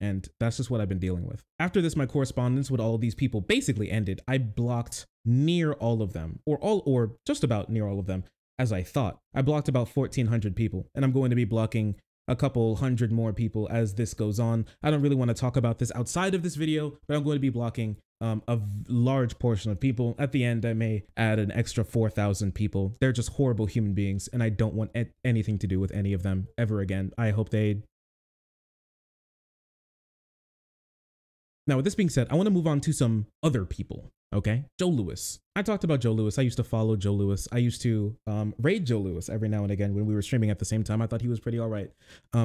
And that's just what I've been dealing with. After this, my correspondence with all of these people basically ended. I blocked near all of them, or just about near all of them. as I thought. I blocked about 1,400 people, and I'm going to be blocking a couple hundred more people as this goes on. I don't really want to talk about this outside of this video, but I'm going to be blocking a large portion of people. At the end, I may add an extra 4,000 people. They're just horrible human beings, and I don't want anything to do with any of them ever again. I hope they... Now, with this being said, I want to move on to some other people, okay? Joe Lewis. I talked about Joe Lewis. I used to follow Joe Lewis. I used to raid Joe Lewis every now and again when we were streaming at the same time. I thought he was pretty all right.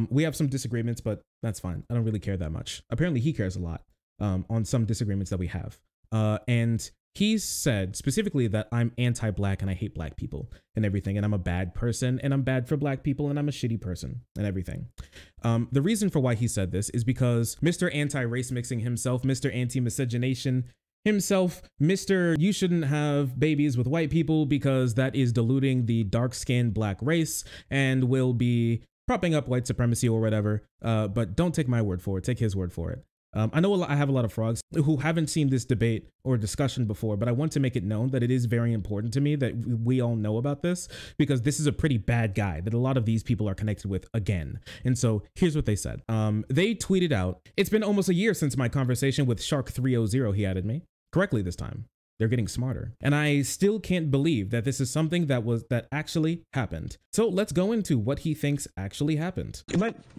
We have some disagreements, but that's fine. I don't really care that much. Apparently, he cares a lot on some disagreements that we have. And he said specifically that I'm anti-black and I hate black people and everything, and I'm a bad person and I'm bad for black people and I'm a shitty person and everything. The reason for why he said this is because Mr. Anti-race mixing himself, Mr. Anti-miscegenation himself, Mr. You shouldn't have babies with white people because that is diluting the dark-skinned black race and will be propping up white supremacy or whatever. But don't take my word for it, take his word for it. I know I have a lot of frogs who haven't seen this debate or discussion before, but I want to make it known that it is very important to me that we all know about this, because this is a pretty bad guy that a lot of these people are connected with again. And so here's what they said. They tweeted out, "It's been almost a year since my conversation with Shark300," he added me, correctly this time. They're getting smarter. "And I still can't believe that this is something that actually happened." So let's go into what he thinks actually happened.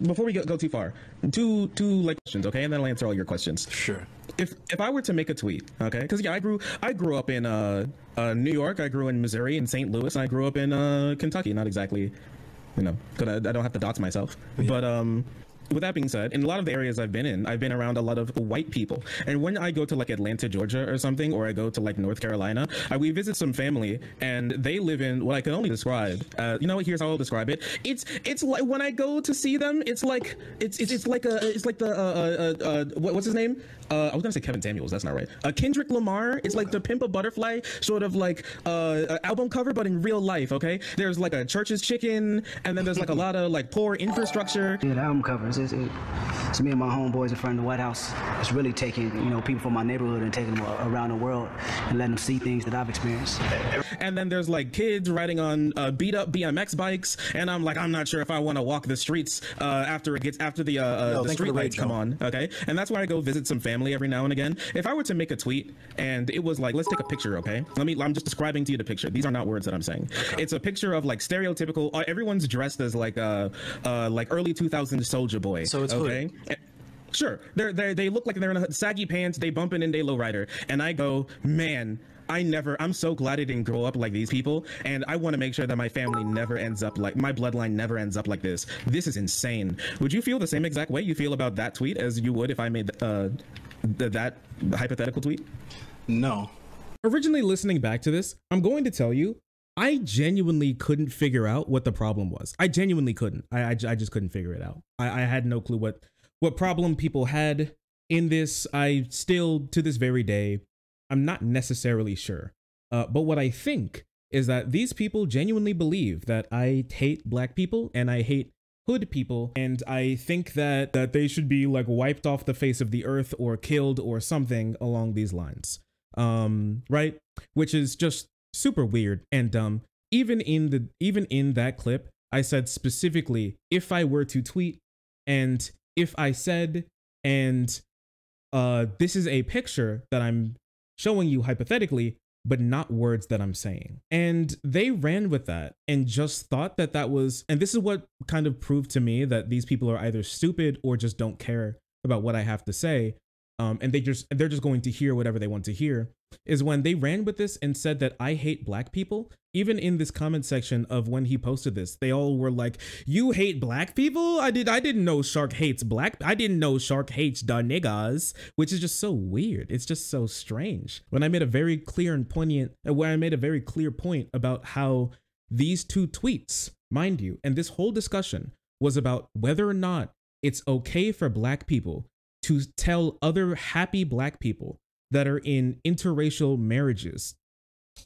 Before we go too far, two like questions, okay? And then I'll answer all your questions. Sure. If I were to make a tweet, okay? Because yeah, I grew up in New York, I grew in Missouri, in St. Louis, and I grew up in Kentucky. Not exactly, you know, because I don't have to dox myself, yeah. But with that being said, in a lot of the areas I've been around a lot of white people. And when I go to like Atlanta, Georgia or something, or I go to like North Carolina, we visit some family and they live in what I can only describe. You know what? Here's how I'll describe it. It's like when I go to see them, it's like what's his name? I was gonna say Kevin Samuels. That's not right. Kendrick Lamar. It's like the Pimp a Butterfly sort of like album cover, but in real life. Okay, there's like a Church's Chicken, and then there's like a lot of like poor infrastructure. Yeah, the album covers. It's me and my homeboys in front of the White House. It's really taking, you know, people from my neighborhood and taking them around the world and letting them see things that I've experienced. And then there's like kids riding on beat up BMX bikes, and I'm like, I'm not sure if I want to walk the streets after the street lights come on. Okay, and that's why I go visit some family every now and again. If I were to make a tweet and it was like, let's take a picture, okay? I'm just describing to you the picture. These are not words that I'm saying. Okay. It's a picture of like stereotypical. Everyone's dressed as like early 2000s Soldier Boy. So it's okay. Sure, they look like they're in saggy pants, they bumping in they lowrider, and I go, man, I'm so glad I didn't grow up like these people, and I want to make sure that my family never ends up like, my bloodline never ends up like this. This is insane. Would you feel the same exact way you feel about that tweet as you would if I made that hypothetical tweet? No. Originally listening back to this, I'm going to tell you, I genuinely couldn't figure out what the problem was. I genuinely couldn't. I just couldn't figure it out. I had no clue what problem people had in this. I still, to this very day, I'm not necessarily sure. But what I think is that these people genuinely believe that I hate black people and I hate hood people, and I think that they should be like wiped off the face of the earth or killed or something along these lines. Right? Which is just super weird and dumb. Even in that clip, I said specifically, if I were to tweet and if I said, and this is a picture that I'm showing you hypothetically, but not words that I'm saying. And they ran with that and just thought that that was, and this is what kind of proved to me that these people are either stupid or just don't care about what I have to say. And they're just going to hear whatever they want to hear, is when they ran with this and said that I hate black people. Even in this comment section of when he posted this, they all were like, you hate black people? I didn't know Shark hates I didn't know Shark hates the niggas, which is just so weird. It's just so strange. When I made a very clear point about how these two tweets, mind you, and this whole discussion was about whether or not it's okay for black people to tell other happy black people that are in interracial marriages,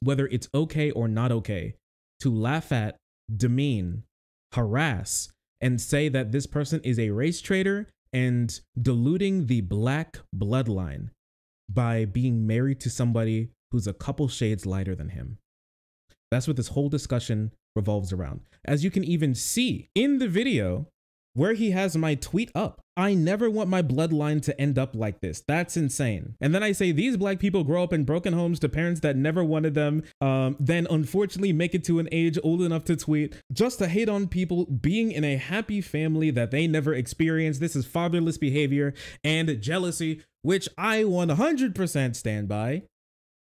whether it's okay or not okay, to laugh at, demean, harass, and say that this person is a race traitor and diluting the black bloodline by being married to somebody who's a couple shades lighter than him. That's what this whole discussion revolves around. As you can even see in the video where he has my tweet up, I never want my bloodline to end up like this. That's insane. And then I say these black people grow up in broken homes to parents that never wanted them, then unfortunately make it to an age old enough to tweet just to hate on people being in a happy family that they never experienced. This is fatherless behavior and jealousy, which I 100% stand by.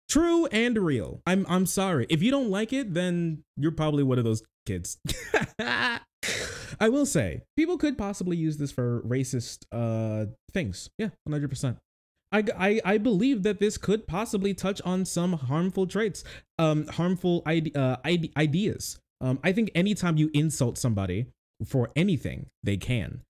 True and real. I'm sorry. If you don't like it, then you're probably one of those kids. I will say, people could possibly use this for racist things. Yeah, 100%. I believe that this could possibly touch on some harmful traits, harmful ideas. I think anytime you insult somebody for anything, they can.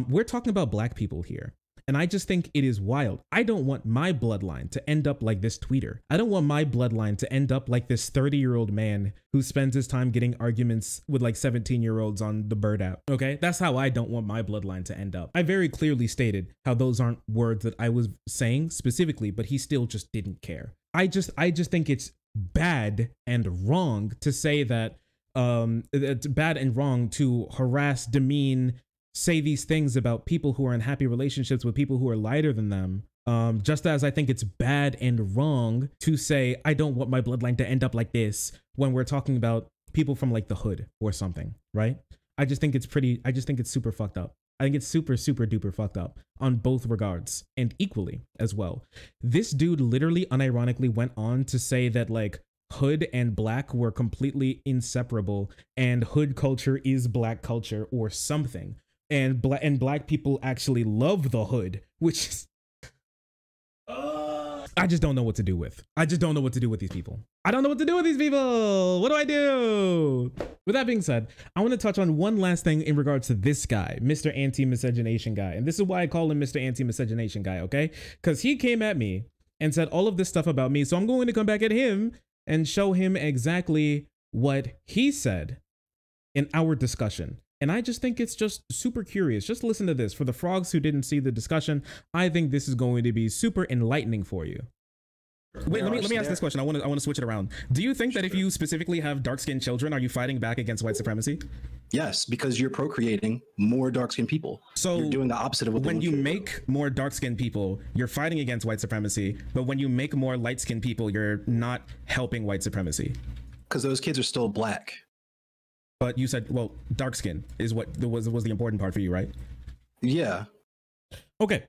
We're talking about black people here. And I just think it is wild. I don't want my bloodline to end up like this tweeter. I don't want my bloodline to end up like this 30-year-old man who spends his time getting arguments with like 17-year-olds on the Bird app. Okay, that's how I don't want my bloodline to end up. I very clearly stated how those aren't words that I was saying specifically, but he still just didn't care. I just think it's bad and wrong to say that it's bad and wrong to harass, demean, say these things about people who are in happy relationships with people who are lighter than them. Just as I think it's bad and wrong to say, I don't want my bloodline to end up like this when we're talking about people from like the hood or something, right? I just think it's super fucked up. I think it's super duper fucked up on both regards and equally as well. This dude literally unironically went on to say that like hood and black were completely inseparable and hood culture is black culture or something. And black people actually love the hood, which is, I just don't know what to do with. I just don't know what to do with these people. I don't know what to do with these people. What do I do? With that being said, I want to touch on one last thing in regards to this guy, Mr. Anti-Miscegenation Guy. And this is why I call him Mr. Anti-Miscegenation Guy, okay? Because he came at me and said all of this stuff about me. So I'm going to come back at him and show him exactly what he said in our discussion. And I just think it's just super curious. Just listen to this. For the frogs who didn't see the discussion, I think this is going to be super enlightening for you. Wait, let me ask this question. I want to switch it around. Do you think that if you specifically have dark-skinned children, are you fighting back against white supremacy? Yes, because you're procreating more dark-skinned people. So you're doing the opposite of what when you make more dark-skinned people, you're fighting against white supremacy. But when you make more light-skinned people, you're not helping white supremacy. Because those kids are still black. But you said, well, dark skin is what was the important part for you, right? Yeah. Okay.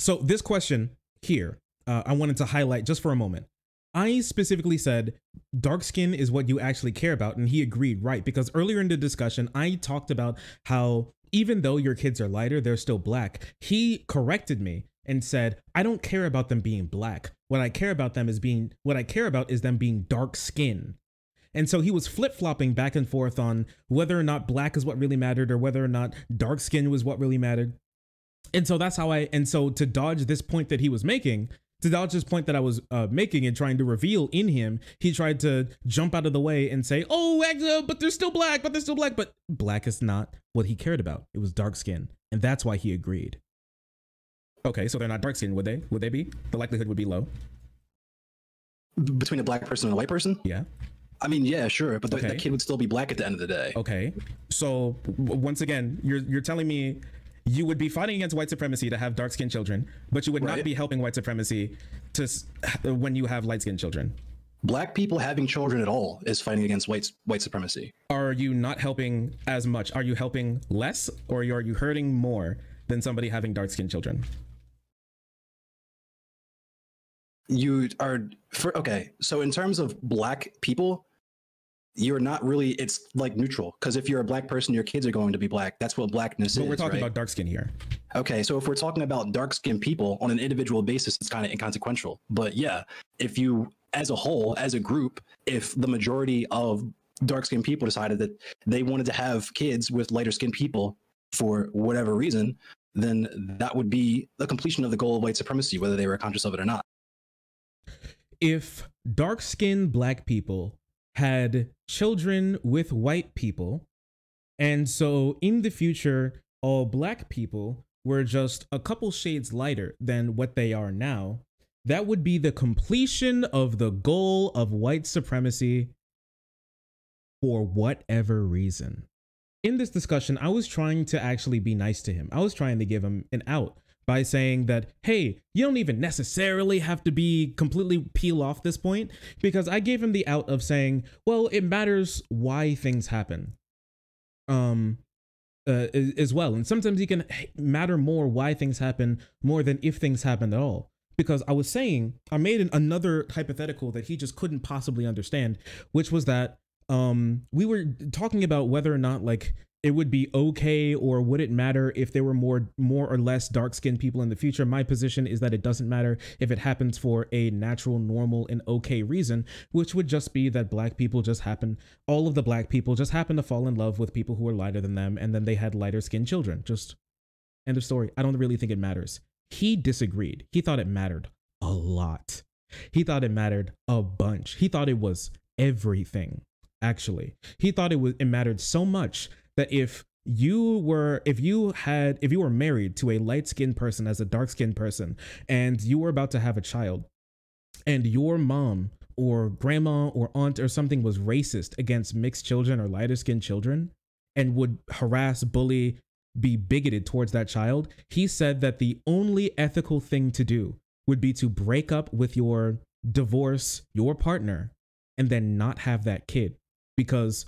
So this question here, I wanted to highlight just for a moment. I specifically said dark skin is what you actually care about. And he agreed, right? Because earlier in the discussion, I talked about how even though your kids are lighter, they're still black. He corrected me and said, I don't care about them being black. What I care about is them being dark skin. And so he was flip-flopping back and forth on whether or not black is what really mattered or whether or not dark skin was what really mattered. And so that's how so to dodge this point that he was making, to dodge this point that I was making and trying to reveal in him, he tried to jump out of the way and say, oh, but they're still black, but black is not what he cared about. It was dark skin. And that's why he agreed. Okay, so they're not dark skin, would they? Would they be? The likelihood would be low. Between a black person and a white person? Yeah. I mean, yeah, sure, but the kid would still be black at the end of the day. Okay, so once again, you're telling me you would be fighting against white supremacy to have dark-skinned children, but you would not be helping white supremacy when you have light-skinned children. Black people having children at all is fighting against white supremacy. Are you not helping as much? Are you helping less, or are you hurting more than somebody having dark-skinned children? You are okay. So in terms of black people, you're not really, it's like neutral. Because if you're a black person, your kids are going to be black. That's what blackness is. But we're talking about dark skin here. Okay, so if we're talking about dark skinned people on an individual basis, it's kind of inconsequential. But yeah, if you, as a whole, as a group, if the majority of dark skinned people decided that they wanted to have kids with lighter skinned people for whatever reason, then that would be the completion of the goal of white supremacy, whether they were conscious of it or not. If dark-skinned black people had children with white people, and so in the future, all black people were just a couple shades lighter than what they are now, that would be the completion of the goal of white supremacy for whatever reason. In this discussion, I was trying to actually be nice to him. I was trying to give him an out by saying that, hey, you don't even necessarily have to be completely peel off this point, because I gave him the out of saying, well, it matters why things happen. As well. And sometimes it can matter more why things happen more than if things happen at all. Because I was saying, I made another hypothetical that he just couldn't possibly understand, which was that we were talking about whether or not like it would be okay or would it matter if there were more or less dark-skinned people in the future. My position is that it doesn't matter if it happens for a natural, normal, and okay reason, which would just be that black people just happen, all of the black people just happen to fall in love with people who are lighter than them, and then they had lighter-skinned children. Just end of story. I don't really think it matters. He disagreed. He thought it mattered a lot. He thought it mattered a bunch. He thought it was everything. Actually, he thought it mattered so much that if you were married to a light-skinned person as a dark-skinned person, and you were about to have a child, and your mom or grandma or aunt or something was racist against mixed children or lighter-skinned children and would harass, bully, be bigoted towards that child, he said that the only ethical thing to do would be to break up with your partner, and then not have that kid. Because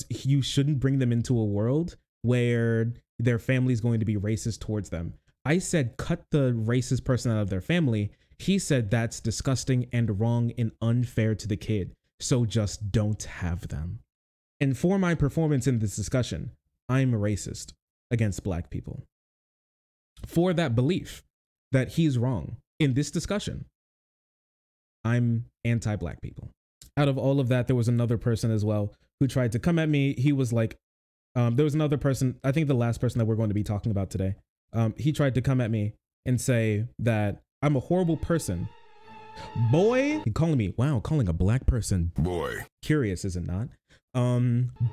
you shouldn't bring them into a world where their family is going to be racist towards them. I said, cut the racist person out of their family. He said that's disgusting and wrong and unfair to the kid. So just don't have them. And for my performance in this discussion, I'm a racist against black people. For that belief that he's wrong in this discussion, I'm anti-black people. Out of all of that, there was another person as well who tried to come at me. He was like, there was another person, I think the last person that we're going to be talking about today. He tried to come at me and say that I'm a horrible person. Boy, he calling me, wow, calling a black person boy. Curious, is it not?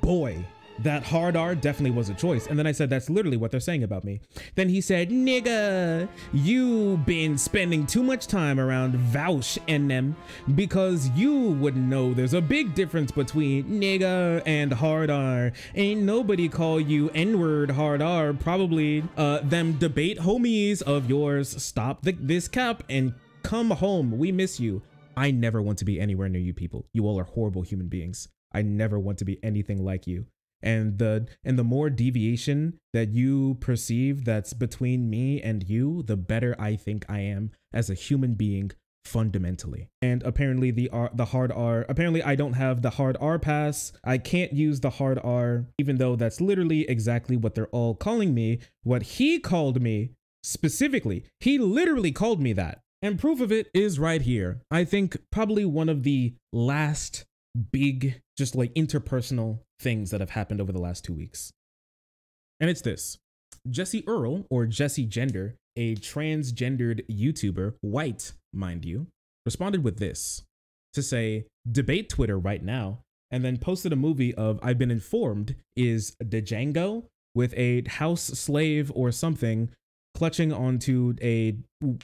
Boy, that hard R definitely was a choice. And then I said, that's literally what they're saying about me. Then he said, nigga, you been spending too much time around Vouch and them, because you wouldn't know there's a big difference between nigga and hard R. Ain't nobody call you N-word hard R. Probably them debate homies of yours. Stop this cap and come home. We miss you. I never want to be anywhere near you people. You all are horrible human beings. I never want to be anything like you. And the more deviation that you perceive that's between me and you, the better I think I am as a human being fundamentally. And apparently the hard R, apparently I don't have the hard R pass. I can't use the hard R, even though that's literally exactly what they're all calling me. What he called me specifically, he literally called me that. And proof of it is right here. I think probably one of the last big, just like interpersonal things that have happened over the last 2 weeks. And it's this. Jesse Earl, or Jesse Gender, a transgendered YouTuber, white, mind you, responded with this to say, debate Twitter right now, and then posted a movie of, I've been informed, is Django with a house slave or something clutching onto a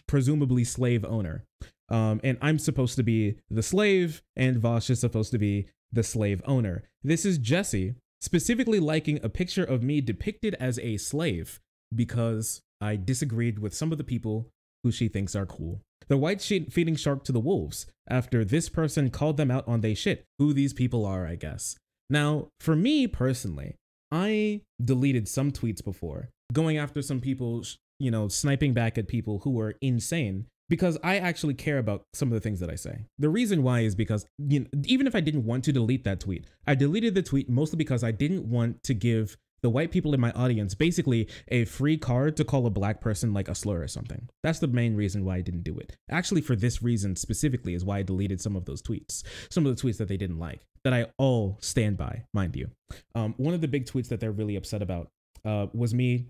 presumably slave owner. And I'm supposed to be the slave, and Vosh is supposed to be the slave owner. This is Jesse specifically liking a picture of me depicted as a slave because I disagreed with some of the people who she thinks are cool. The white sheet feeding shark to the wolves after this person called them out on they shit. Who these people are, I guess. Now, for me personally, I deleted some tweets before, going after some people, you know, sniping back at people who were insane, because I actually care about some of the things that I say. The reason why is because, you know, even if I didn't want to delete that tweet, I deleted the tweet mostly because I didn't want to give the white people in my audience basically a free card to call a black person like a slur or something. That's the main reason why I didn't do it. Actually, for this reason specifically is why I deleted some of those tweets, some of the tweets that they didn't like, that I all stand by, mind you. One of the big tweets that they're really upset about was me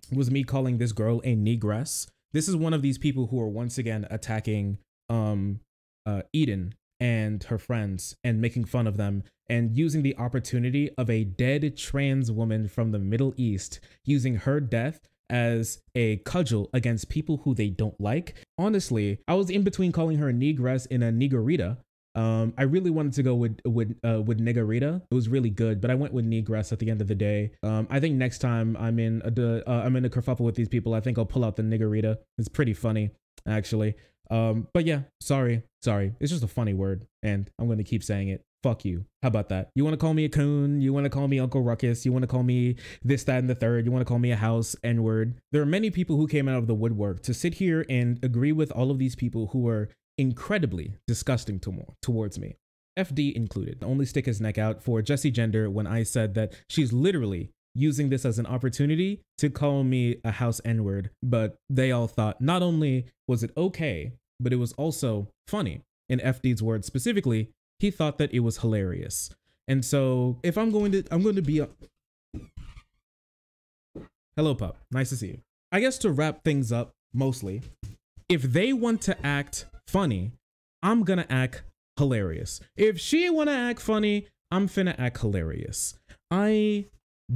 calling this girl a negress. This is one of these people who are once again attacking Eden and her friends and making fun of them and using the opportunity of a dead trans woman from the Middle East, using her death as a cudgel against people who they don't like. Honestly, I was in between calling her a negress and a negrita, I really wanted to go with Nigarita. It was really good, but I went with Negress at the end of the day. I think next time I'm in a kerfuffle with these people, I think I'll pull out the Nigarita. It's pretty funny, actually. But yeah, sorry. It's just a funny word, and I'm going to keep saying it. Fuck you. How about that? You want to call me a coon? You want to call me Uncle Ruckus? You want to call me this, that, and the third? You want to call me a house N-word? There are many people who came out of the woodwork to sit here and agree with all of these people who are incredibly disgusting towards me. FD included. Only stick his neck out for Jessie Gender when I said that she's literally using this as an opportunity to call me a house N-word, but they all thought not only was it okay, but it was also funny. In FD's words specifically, he thought that it was hilarious. And so if I'm going to be hello, pup. Nice to see you. I guess to wrap things up, mostly, if they want to act funny, I'm gonna act hilarious. If she wanna act funny, I'm finna act hilarious. I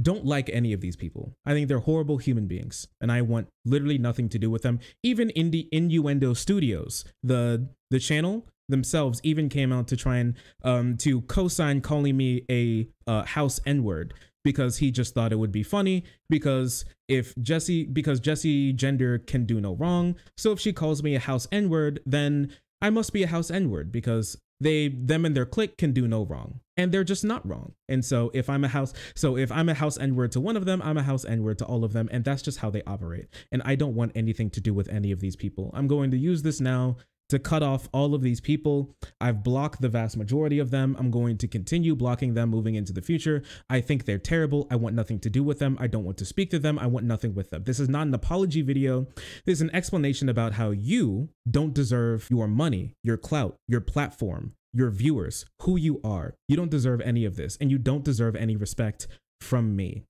don't like any of these people. I think they're horrible human beings, and I want literally nothing to do with them. Even in the Innuendo Studios, the channel themselves even came out to try and to co-sign calling me a house N-word, because he just thought it would be funny, because Jessie Gender can do no wrong. So if she calls me a house N-word, then I must be a house N-word, because them and their clique can do no wrong, and they're just not wrong. And so if I'm a house N-word to one of them, I'm a house N-word to all of them, and that's just how they operate. And I don't want anything to do with any of these people. I'm going to use this now to cut off all of these people. I've blocked the vast majority of them. I'm going to continue blocking them moving into the future. I think they're terrible. I want nothing to do with them. I don't want to speak to them. I want nothing with them. This is not an apology video. This is an explanation about how you don't deserve your money, your clout, your platform, your viewers, who you are. You don't deserve any of this, and you don't deserve any respect from me.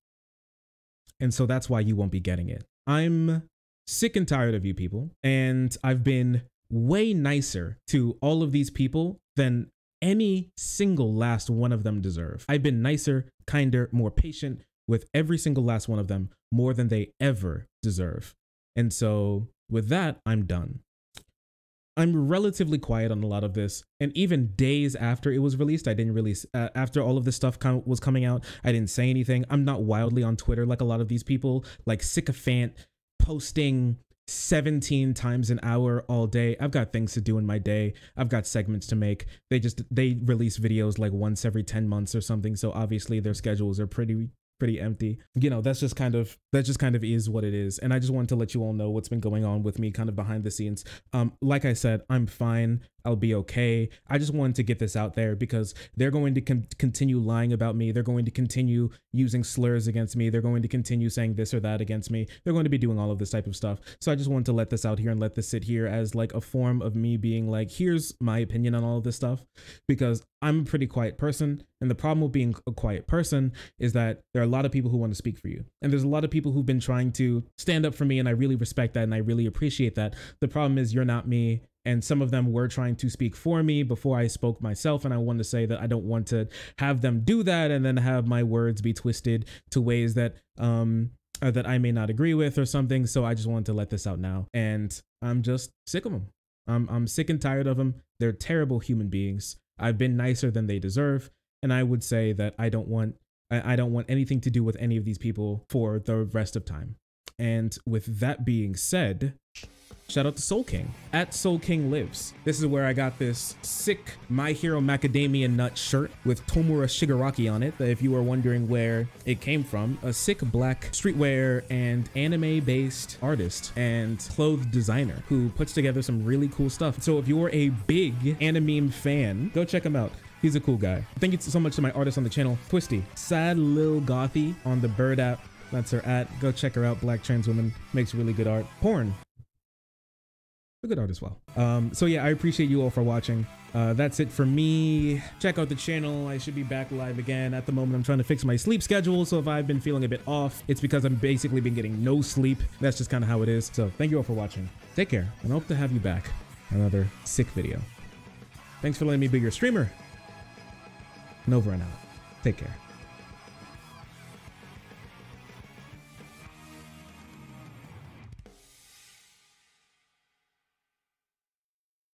And so that's why you won't be getting it. I'm sick and tired of you people, and I've been way nicer to all of these people than any single last one of them deserve. I've been nicer, kinder, more patient with every single last one of them, more than they ever deserve. And so with that, I'm done. I'm relatively quiet on a lot of this, and even days after it was released, I didn't release, after all of this stuff was coming out, I didn't say anything. I'm not wildly on Twitter like a lot of these people, like sycophant, posting 17 times an hour all day. I've got things to do in my day. I've got segments to make. They release videos like once every 10 months or something. So obviously their schedules are pretty empty. You know, that just kind of is what it is. And I just wanted to let you all know what's been going on with me kind of behind the scenes. Like I said, I'm fine. I'll be okay. I just wanted to get this out there because they're going to continue lying about me. They're going to continue using slurs against me. They're going to continue saying this or that against me. They're going to be doing all of this type of stuff. So I just wanted to let this out here and let this sit here as like a form of me being like, here's my opinion on all of this stuff, because I'm a pretty quiet person. And the problem with being a quiet person is that there are a lot of people who want to speak for you. And there's a lot of people who've been trying to stand up for me. And I really respect that. And I really appreciate that. The problem is you're not me. And some of them were trying to speak for me before I spoke myself. And I want to say that I don't want to have them do that and then have my words be twisted to ways that that I may not agree with or something. So I just wanted to let this out now. And I'm just sick of them. I'm sick and tired of them. They're terrible human beings. I've been nicer than they deserve. And I would say that I don't want anything to do with any of these people for the rest of time. And with that being said, shout out to Soul King at Soul King Lives. This is where I got this sick My Hero Macadamia Nut shirt with Tomura Shigaraki on it. If you were wondering where it came from, a sick black streetwear and anime based artist and clothes designer who puts together some really cool stuff. So if you're a big anime fan, go check him out. He's a cool guy. Thank you so much to my artists on the channel. Twisty, Sad Lil Gothy on the Bird app. That's her at. Go check her out. Black trans woman, makes really good art. Porn, a good art as well. So yeah, I appreciate you all for watching. That's it for me. Check out the channel. I should be back live again. At the moment, I'm trying to fix my sleep schedule. So if I've been feeling a bit off, it's because I've basically been getting no sleep. That's just kind of how it is. So thank you all for watching. Take care, and I hope to have you back. Another sick video. Thanks for letting me be your streamer. And over and out. Take care.